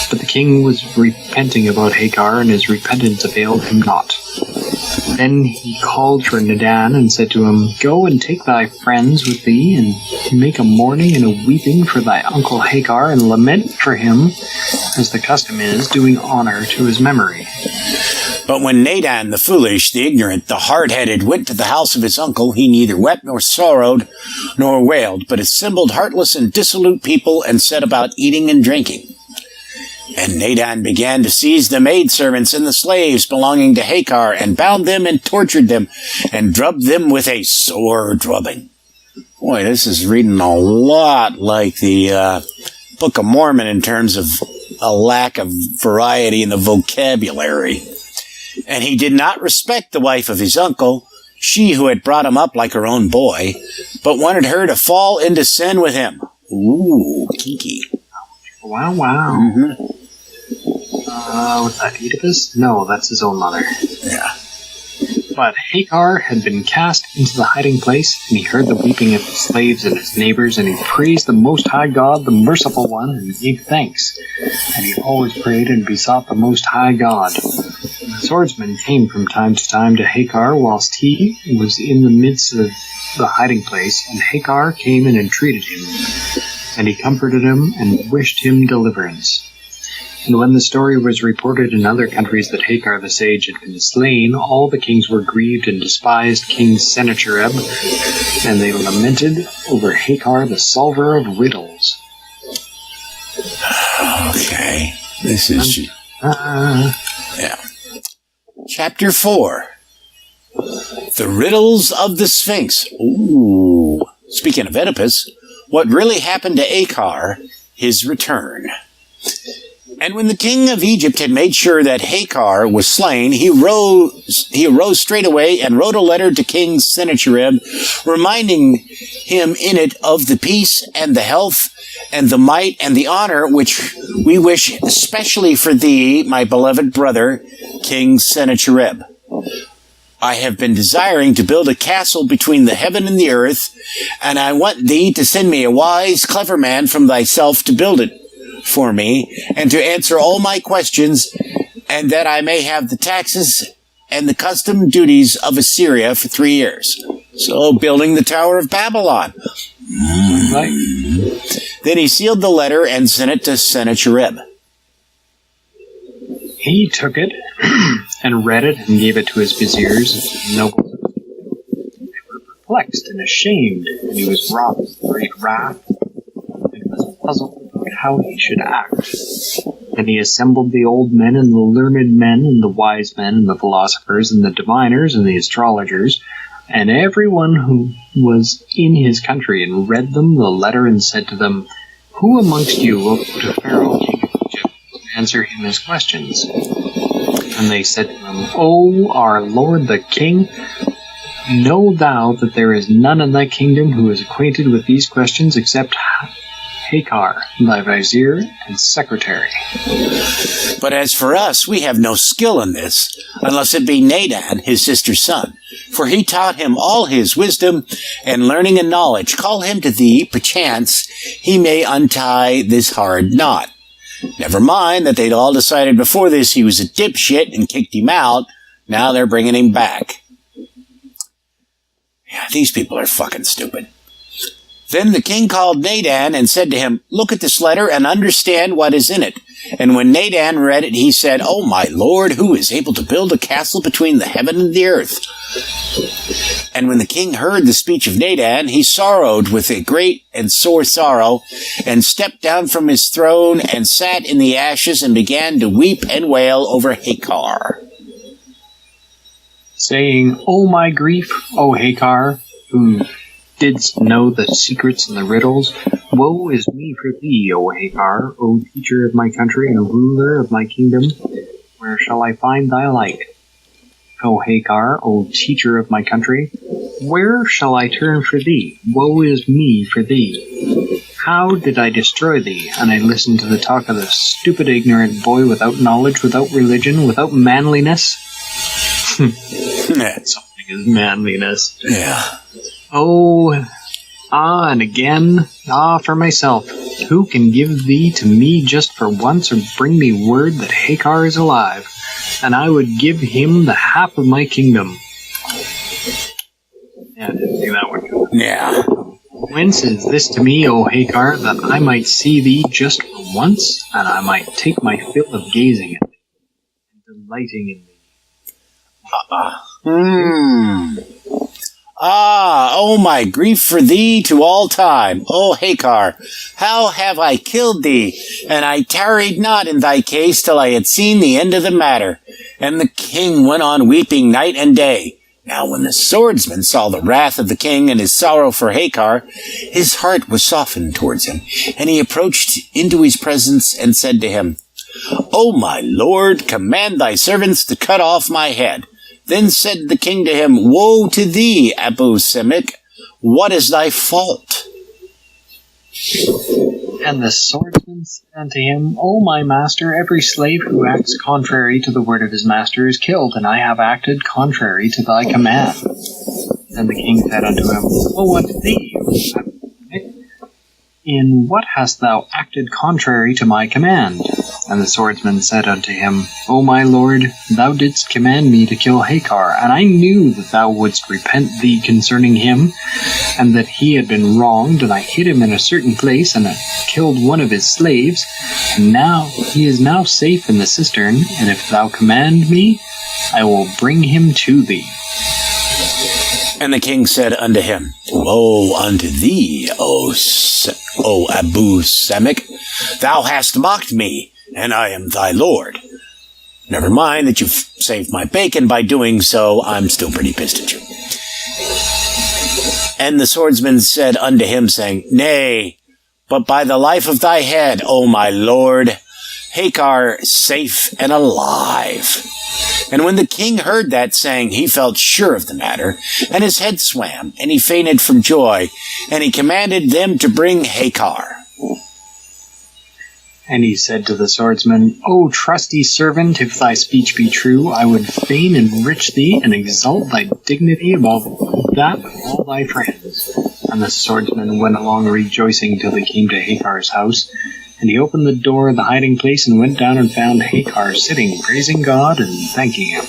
But the king was repenting about Ahikar, and his repentance availed him not. Then he called for Nadan, and said to him, Go and take thy friends with thee, and make a mourning and a weeping for thy uncle Ahikar, and lament for him, as the custom is, doing honor to his memory. But when Nadan, the foolish, the ignorant, the hard-headed, went to the house of his uncle, he neither wept nor sorrowed nor wailed, but assembled heartless and dissolute people, and set about eating and drinking. And Nadan began to seize the maidservants and the slaves belonging to Ahikar, and bound them and tortured them, and drubbed them with a sore drubbing. Boy, this is reading a lot like the Book of Mormon in terms of a lack of variety in the vocabulary. And he did not respect the wife of his uncle, she who had brought him up like her own boy, but wanted her to fall into sin with him. Ooh, kinky. Wow. Was that Oedipus? No, that's his own mother. Yeah. But Ahikar had been cast into the hiding place, and he heard the weeping of his slaves and his neighbors, and he praised the Most High God, the Merciful One, and gave thanks. And he always prayed and besought the Most High God. And the swordsman came from time to time to Ahikar whilst he was in the midst of the hiding place, and Ahikar came and entreated him. And he comforted him and wished him deliverance. And when the story was reported in other countries that Ahikar the sage had been slain, all the kings were grieved and despised King Sennacherib, and they lamented over Ahikar the solver of riddles. Okay. This is... yeah. Chapter 4. The Riddles of the Sphinx. Ooh. Speaking of Oedipus, what really happened to Ahikar, his return. And when the king of Egypt had made sure that Ahikar was slain, he arose straightway and wrote a letter to King Sennacherib, reminding him in it of the peace and the health and the might and the honor which we wish especially for thee, my beloved brother, King Sennacherib. I have been desiring to build a castle between the heaven and the earth, and I want thee to send me a wise, clever man from thyself to build it for me, and to answer all my questions, and that I may have the taxes and the custom duties of Assyria for 3 years. So, building the Tower of Babylon. Right. Then he sealed the letter and sent it to Sennacherib. He took it and read it and gave it to his viziers and nobles. They were perplexed and ashamed, and he was wroth with great wrath, and was puzzled about how he should act. And he assembled the old men and the learned men and the wise men and the philosophers and the diviners and the astrologers and everyone who was in his country, and read them the letter and said to them, "Who amongst you will go to Pharaoh, king of Egypt, to answer him his questions?" And they said to him, "O our lord the king, know thou that there is none in thy kingdom who is acquainted with these questions except Ahikar, thy vizier and secretary. But as for us, we have no skill in this, unless it be Nadan, his sister's son. For he taught him all his wisdom and learning and knowledge. Call him to thee, perchance he may untie this hard knot." Never mind that they'd all decided before this he was a dipshit and kicked him out. Now they're bringing him back. Yeah, these people are fucking stupid. Then the king called Nadan and said to him, "Look at this letter and understand what is in it." And when Nadan read it, he said, "O my lord, who is able to build a castle between the heaven and the earth?" And when the king heard the speech of Nadan, he sorrowed with a great and sore sorrow, and stepped down from his throne, and sat in the ashes, and began to weep and wail over Ahikar, saying, "O my grief, O Ahikar, who didst know the secrets and the riddles, woe is me for thee, O Ahikar, O teacher of my country and ruler of my kingdom. Where shall I find thy like? O Ahikar, O teacher of my country, where shall I turn for thee? Woe is me for thee. How did I destroy thee? And I listened to the talk of the stupid, ignorant boy without knowledge, without religion, without manliness." Something is manliness. Yeah. And again, for myself, who can give thee to me just for once, or bring me word that Ahikar is alive, and I would give him the half of my kingdom. Yeah, I didn't see that one coming. Yeah. Whence is this to me, O Ahikar, that I might see thee just for once, and I might take my fill of gazing at thee, and delighting in thee. Oh my grief for thee to all time, O Ahikar, how have I killed thee? And I tarried not in thy case till I had seen the end of the matter. And the king went on weeping night and day. Now when the swordsman saw the wrath of the king and his sorrow for Ahikar, his heart was softened towards him, and he approached into his presence and said to him, "O my lord, command thy servants to cut off my head." Then said the king to him, "Woe to thee, Abu Semek! What is thy fault?" And the swordsman said unto him, "O my master, every slave who acts contrary to the word of his master is killed, and I have acted contrary to thy command." Then the king said unto him, "Woe unto thee, O Abu Semek! In what hast thou acted contrary to my command?" And the swordsman said unto him, "O my lord, thou didst command me to kill Ahikar, and I knew that thou wouldst repent thee concerning him, and that he had been wronged, and I hid him in a certain place, and killed one of his slaves, and now he is now safe in the cistern, and if thou command me, I will bring him to thee." And the king said unto him, "Woe unto thee, O Abu Semek! Thou hast mocked me, and I am thy lord. Never mind that you've saved my bacon by doing so, I'm still pretty pissed at you." And the swordsman said unto him, saying, "Nay, but by the life of thy head, O my lord, Ahikar safe and alive." And when the king heard that saying, he felt sure of the matter, and his head swam, and he fainted from joy, and he commanded them to bring Ahikar. And he said to the swordsman, "O trusty servant, if thy speech be true, I would fain enrich thee and exalt thy dignity above that of all thy friends." And the swordsman went along rejoicing till he came to Ahikar's house. And he opened the door of the hiding place and went down and found Ahikar sitting, praising God and thanking him.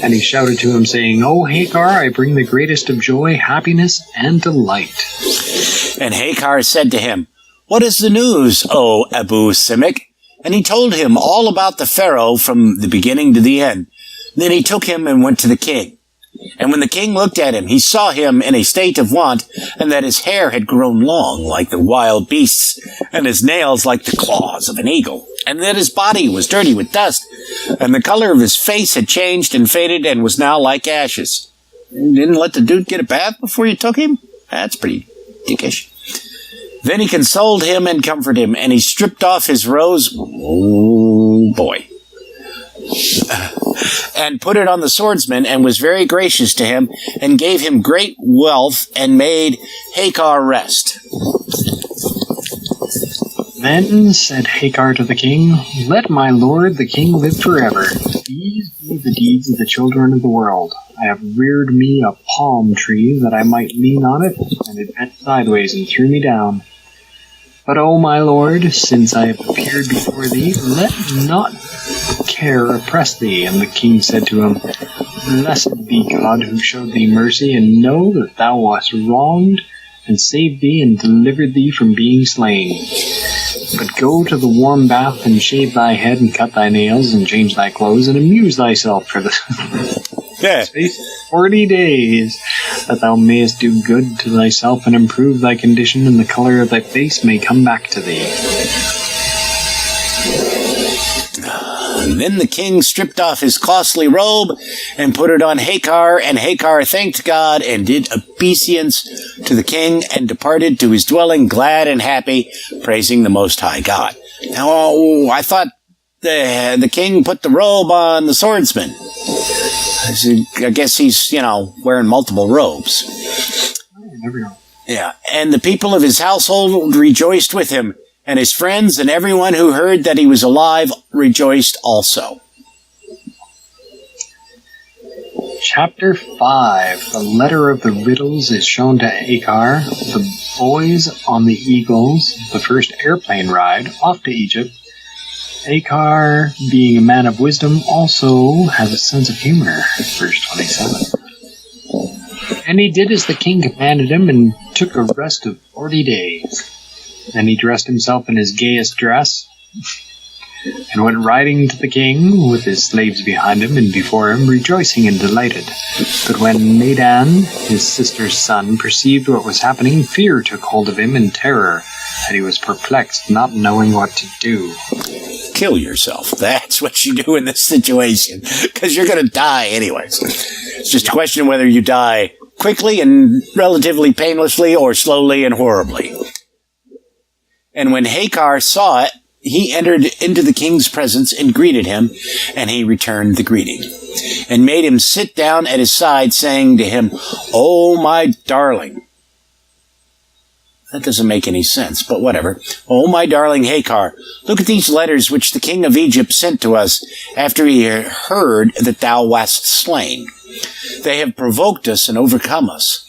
And he shouted to him, saying, "O Ahikar, I bring the greatest of joy, happiness, and delight." And Ahikar said to him, "What is the news, O Abu Semek?" And he told him all about the Pharaoh from the beginning to the end. Then he took him and went to the king. And when the king looked at him, he saw him in a state of want, and that his hair had grown long like the wild beasts, and his nails like the claws of an eagle. and that his body was dirty with dust, and the color of his face had changed and faded and was now like ashes. You didn't let the dude get a bath before you took him? That's pretty dickish. Then he consoled him and comforted him, and he stripped off his robes, oh boy, and put it on the swordsman, and was very gracious to him, and gave him great wealth, and made Ahikar rest. Then said Ahikar to the king, "Let my lord the king live forever. These be the deeds of the children of the world. I have reared me a palm tree that I might lean on it, and it bent sideways and threw me down. But, O my lord, since I have appeared before thee, let not care oppress thee." And the king said to him, "Blessed be God who showed thee mercy, and know that thou wast wronged, and saved thee and delivered thee from being slain. But go to the warm bath and shave thy head and cut thy nails and change thy clothes and amuse thyself for the space of 40 days, that thou mayest do good to thyself and improve thy condition, and the color of thy face may come back to thee." And then the king stripped off his costly robe and put it on Ahikar, and Ahikar thanked God and did obeisance to the king and departed to his dwelling glad and happy, praising the Most High God. Now, I thought the king put the robe on the swordsman. I guess he's, wearing multiple robes. There we go. Yeah, and the people of his household rejoiced with him, and his friends and everyone who heard that he was alive rejoiced also. Chapter 5. The letter of the riddles is shown to Ahikar. The boys on the Eagles, the first airplane ride off to Egypt. Ahikar, being a man of wisdom, also has a sense of humor. Verse 27. And he did as the king commanded him, and took a rest of 40 days. Then he dressed himself in his gayest dress, and went riding to the king, with his slaves behind him and before him, rejoicing and delighted. But when Nadan, his sister's son, perceived what was happening, fear took hold of him, and terror, and he was perplexed, not knowing what to do. Kill yourself. That's what you do in this situation, because you're going to die anyways. It's just a question of whether you die quickly and relatively painlessly, or slowly and horribly. And when Ahikar saw it, he entered into the king's presence and greeted him, and he returned the greeting, and made him sit down at his side, saying to him, "Oh, my darling." That doesn't make any sense, but whatever. "Oh, my darling Ahikar, look at these letters which the king of Egypt sent to us after he had heard that thou wast slain. They have provoked us and overcome us.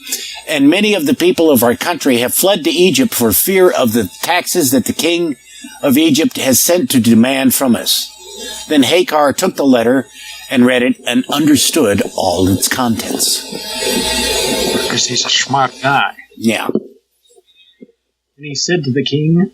And many of the people of our country have fled to Egypt for fear of the taxes that the king of Egypt has sent to demand from us." Then Ahikar took the letter and read it and understood all its contents. Because he's a smart guy. Yeah. And he said to the king,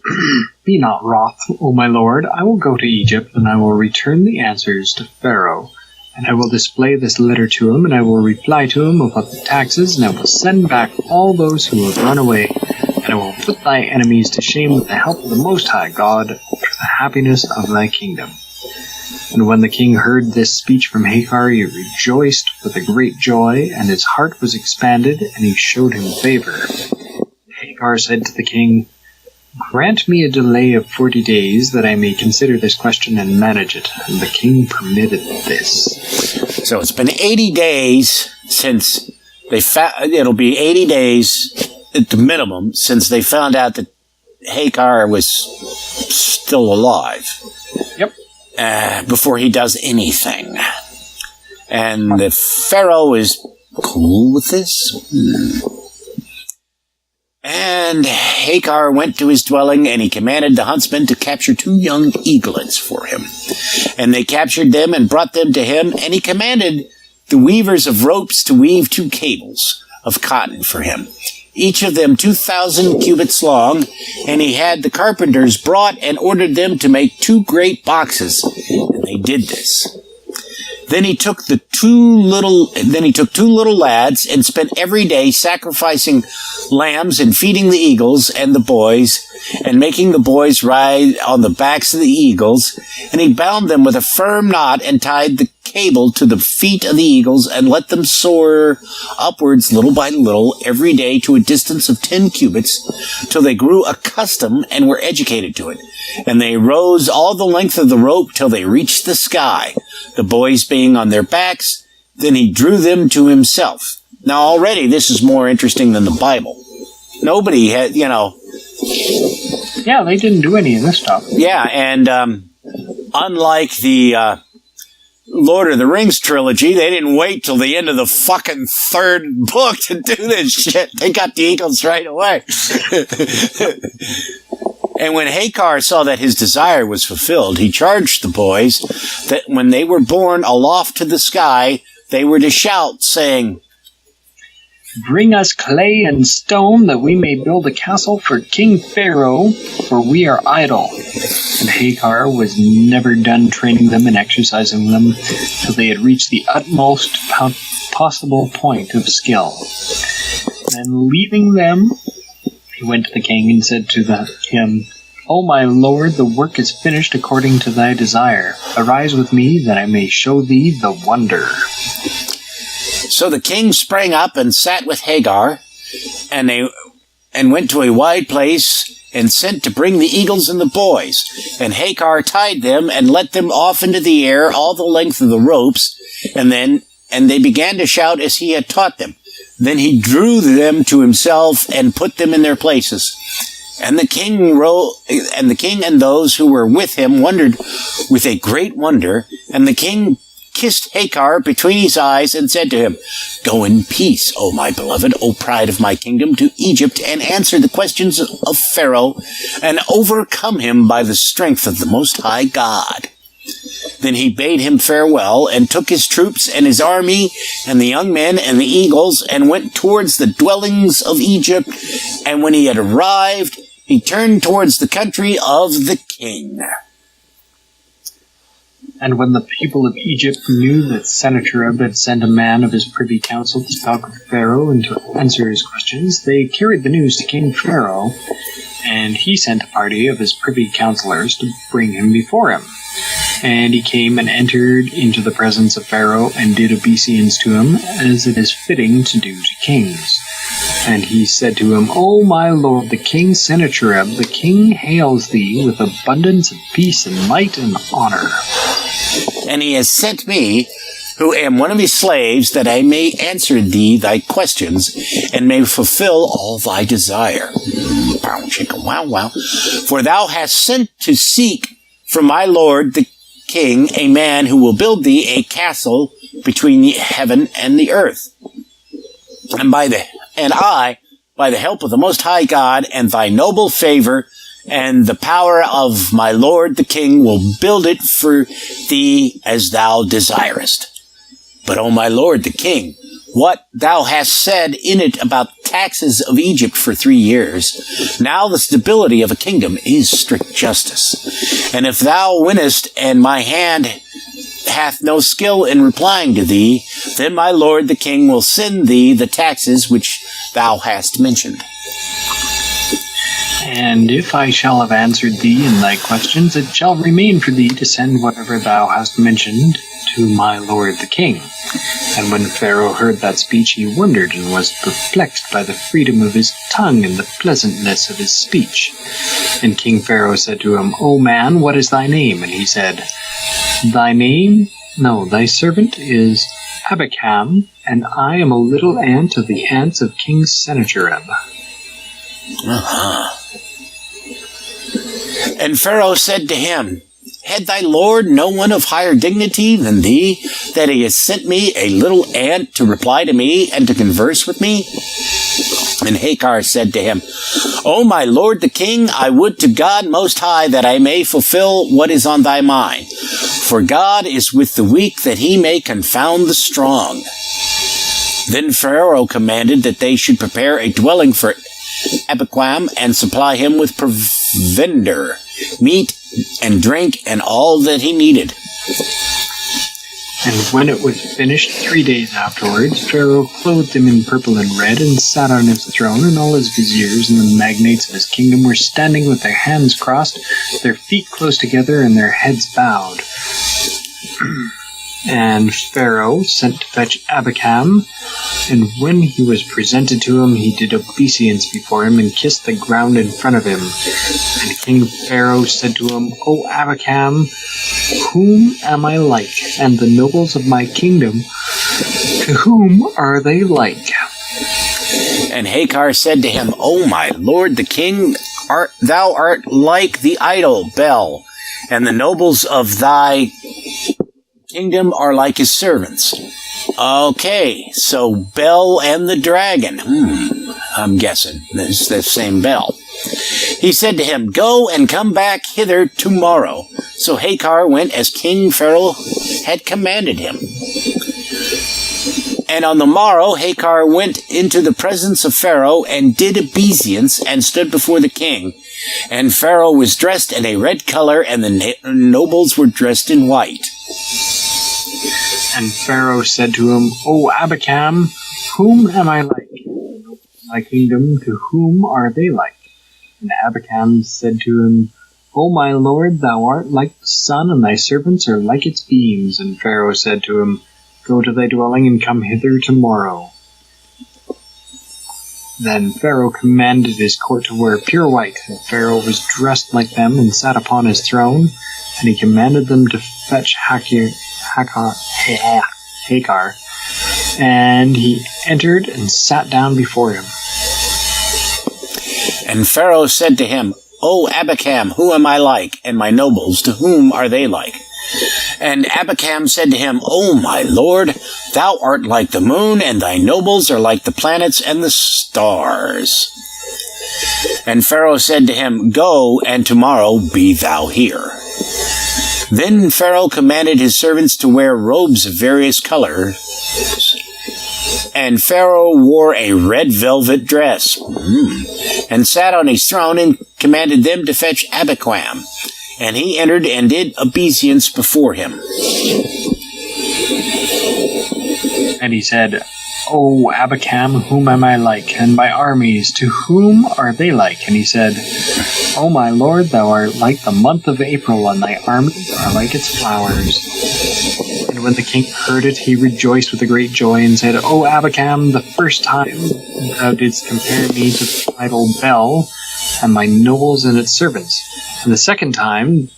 "Be not wroth, O my lord. I will go to Egypt, and I will return the answers to Pharaoh. And I will display this letter to him, and I will reply to him about the taxes, and I will send back all those who have run away, and I will put thy enemies to shame with the help of the Most High God, for the happiness of thy kingdom." And when the king heard this speech from Ahikar, he rejoiced with a great joy, and his heart was expanded, and he showed him favor. Ahikar said to the king, "Grant me a delay of 40 days, that I may consider this question and manage it." And the king permitted this. So it's been 80 days since it'll be 80 days at the minimum since they found out that Ahikar was still alive. Yep. Before he does anything. And the Pharaoh is cool with this? And Ahikar went to his dwelling, and he commanded the huntsmen to capture 2 young eaglets for him. And they captured them and brought them to him, and he commanded the weavers of ropes to weave 2 cables of cotton for him, each of them 2,000 cubits long, and he had the carpenters brought and ordered them to make 2 great boxes, and they did this. Then he took two little lads and spent every day sacrificing lambs and feeding the eagles and the boys and making the boys ride on the backs of the eagles. And he bound them with a firm knot and tied the cable to the feet of the eagles and let them soar upwards little by little every day to a distance of 10 cubits till they grew accustomed and were educated to it. And they rose all the length of the rope till they reached the sky, the boys being on their backs. Then he drew them to himself. Now already this is more interesting than the Bible. Nobody had, Yeah, they didn't do any of this stuff. Yeah, and unlike the Lord of the Rings trilogy, they didn't wait till the end of the fucking third book to do this shit. They got the eagles right away. And when Ahikar saw that his desire was fulfilled, he charged the boys that when they were borne aloft to the sky, they were to shout, saying, "Bring us clay and stone that we may build a castle for King Pharaoh, for we are idle." And Ahikar was never done training them and exercising them till they had reached the utmost possible point of skill. Then leaving them, he went to the king and said to him, "O my lord, the work is finished according to thy desire. Arise with me, that I may show thee the wonder." So the king sprang up and sat with Hagar, and went to a wide place and sent to bring the eagles and the boys. And Ahikar tied them and let them off into the air all the length of the ropes, and they began to shout as he had taught them. Then he drew them to himself and put them in their places. And the king and those who were with him wondered with a great wonder. And the king kissed Ahikar between his eyes and said to him, "Go in peace, O my beloved, O pride of my kingdom, to Egypt, and answer the questions of Pharaoh, and overcome him by the strength of the Most High God." Then he bade him farewell, and took his troops and his army, and the young men and the eagles, and went towards the dwellings of Egypt. And when he had arrived, he turned towards the country of the king. And when the people of Egypt knew that Sennacherib had sent a man of his privy council to talk with Pharaoh and to answer his questions, they carried the news to King Pharaoh, and he sent a party of his privy counselors to bring him before him. And he came and entered into the presence of Pharaoh, and did obeisance to him, as it is fitting to do to kings. And he said to him, "O my lord, the king Sennacherib, the king hails thee with abundance of peace and might and honor. And he has sent me, who am one of his slaves, that I may answer thee thy questions, and may fulfill all thy desire. Bow, chicka, wow, wow. For thou hast sent to seek from my lord the king a man who will build thee a castle between the heaven and the earth. And I, by the help of the Most High God and thy noble favor and the power of my lord the king, will build it for thee as thou desirest. But, O my lord the king, what thou hast said in it about taxes of Egypt for 3 years, now the stability of a kingdom is strict justice. And if thou winnest, and my hand hath no skill in replying to thee, then my lord the king will send thee the taxes which thou hast mentioned. And if I shall have answered thee in thy questions, it shall remain for thee to send whatever thou hast mentioned to my lord the king." And when Pharaoh heard that speech, he wondered and was perplexed by the freedom of his tongue and the pleasantness of his speech. And King Pharaoh said to him, "O man, what is thy name?" And he said, "Thy servant is Abikam, and I am a little ant of the ants of King Sennacherib." And Pharaoh said to him, "Had thy lord no one of higher dignity than thee, that he has sent me a little ant to reply to me and to converse with me?" And Ahikar said to him, "O my lord the king, I would to God Most High that I may fulfill what is on thy mind. For God is with the weak, that he may confound the strong." Then Pharaoh commanded that they should prepare a dwelling for Abikam and supply him with provender, meat and drink, and all that he needed. And when it was finished 3 days afterwards, Pharaoh clothed him in purple and red, and sat on his throne, and all his viziers and the magnates of his kingdom were standing with their hands crossed, their feet close together, and their heads bowed. And Pharaoh sent to fetch Abikam, and when he was presented to him, he did obeisance before him, and kissed the ground in front of him. And King Pharaoh said to him, O Abikam, whom am I like? And the nobles of my kingdom, to whom are they like? And Ahikar said to him, O my lord the king, thou art like the idol Bel, and the nobles of thy kingdom are like his servants. Okay, so Bel and the dragon. I'm guessing it's the same Bel. He said to him, Go and come back hither tomorrow. So Ahikar went as King Pharaoh had commanded him. And on the morrow, Ahikar went into the presence of Pharaoh and did obeisance and stood before the king. And Pharaoh was dressed in a red color, and the nobles were dressed in white. And Pharaoh said to him, O Abikam, whom am I like? My kingdom, to whom are they like? And Abikam said to him, O my lord, thou art like the sun, and thy servants are like its beams. And Pharaoh said to him, Go to thy dwelling, and come hither tomorrow. Then Pharaoh commanded his court to wear pure white, and Pharaoh was dressed like them, and sat upon his throne, and he commanded them to fetch Ahikar, and he entered and sat down before him. And Pharaoh said to him, O Abikam, who am I like, and my nobles, to whom are they like? And Abikam said to him, O my lord, thou art like the moon, and thy nobles are like the planets and the stars. And Pharaoh said to him, Go, and tomorrow be thou here. Then Pharaoh commanded his servants to wear robes of various colors, and Pharaoh wore a red velvet dress, and sat on his throne, and commanded them to fetch Abikam. And he entered and did obeisance before him. And he said, O Abikam, whom am I like? And my armies, to whom are they like? And he said, O my lord, thou art like the month of April, and thy armies are like its flowers. And when the king heard it, he rejoiced with a great joy, and said, O Abikam, the first time thou didst compare me to the idol Bel, and my nobles and its servants. And the second time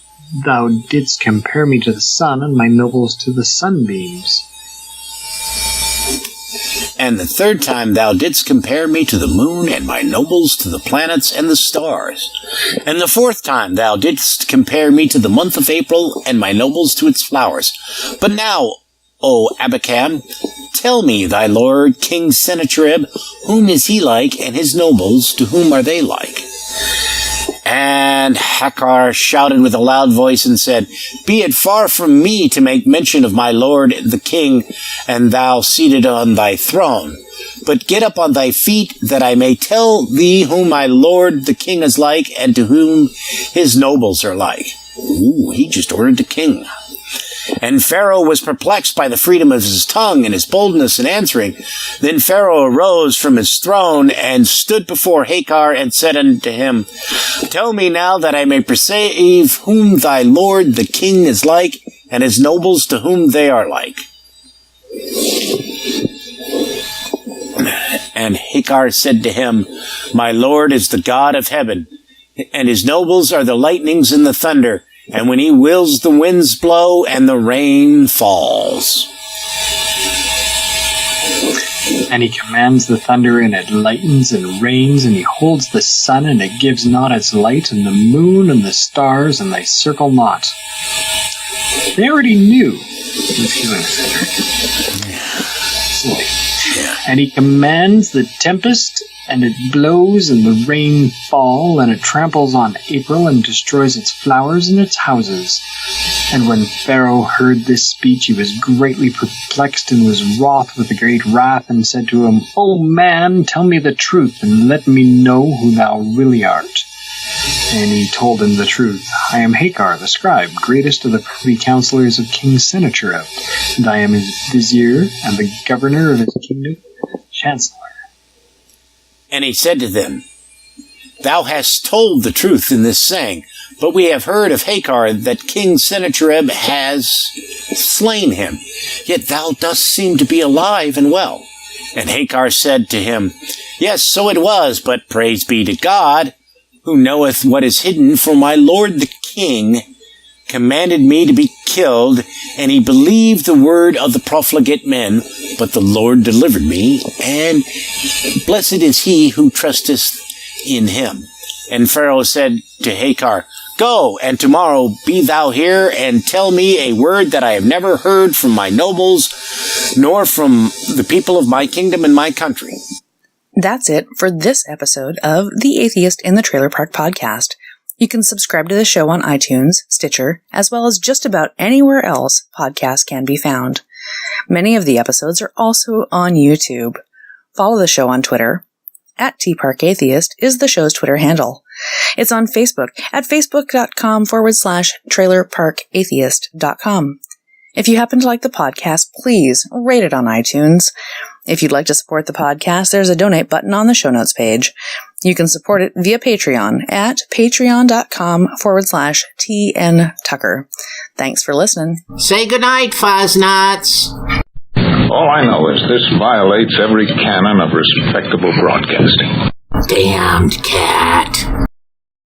thou didst compare me to the sun, and my nobles to the sunbeams. And the third time thou didst compare me to the moon, and my nobles to the planets and the stars. And the fourth time thou didst compare me to the month of April, and my nobles to its flowers. But now, O Abikam, tell me, thy lord, King Sennacherib, whom is he like, and his nobles, to whom are they like? And Ahikar shouted with a loud voice and said, Be it far from me to make mention of my lord the king, and thou seated on thy throne. But get up on thy feet, that I may tell thee whom my lord the king is like, and to whom his nobles are like. Ooh, he just ordered the king. And Pharaoh was perplexed by the freedom of his tongue and his boldness in answering. Then Pharaoh arose from his throne and stood before Ahikar and said unto him, Tell me now, that I may perceive whom thy lord the king is like, and his nobles to whom they are like. And Ahikar said to him, My lord is the God of heaven, and his nobles are the lightnings and the thunder, and when he wills, the winds blow and the rain falls. And he commands the thunder, and it lightens and rains, and he holds the sun, and it gives not its light, and the moon and the stars, and they circle not. They already knew. And he commands the tempest, and it blows, and the rain fall, and it tramples on April, and destroys its flowers and its houses. And when Pharaoh heard this speech, he was greatly perplexed, and was wroth with a great wrath, and said to him, O man, tell me the truth, and let me know who thou really art. And he told him the truth. I am Ahikar, the scribe, greatest of the privy counselors of King Sennacherib, and I am his vizier and the governor of his kingdom, chancellor. And he said to them, Thou hast told the truth in this saying, but we have heard of Ahikar that King Sennacherib has slain him, yet thou dost seem to be alive and well. And Ahikar said to him, Yes, so it was, but praise be to God, who knoweth what is hidden, for my lord the king commanded me to be killed, and he believed the word of the profligate men, but the Lord delivered me, and blessed is he who trusteth in him. And Pharaoh said to Ahikar, Go, and tomorrow be thou here, and tell me a word that I have never heard from my nobles, nor from the people of my kingdom and my country. That's it for this episode of The Atheist in the Trailer Park Podcast. You can subscribe to the show on iTunes, Stitcher, as well as just about anywhere else podcasts can be found. Many of the episodes are also on YouTube. Follow the show on Twitter. @TParkAtheist is the show's Twitter handle. It's on Facebook at facebook.com/trailerparkatheist.com. If you happen to like the podcast, please rate it on iTunes. If you'd like to support the podcast, there's a donate button on the show notes page. You can support it via Patreon at patreon.com/TNTucker. Thanks for listening. Say goodnight, Fuznuts. All I know is this violates every canon of respectable broadcasting. Damned cat.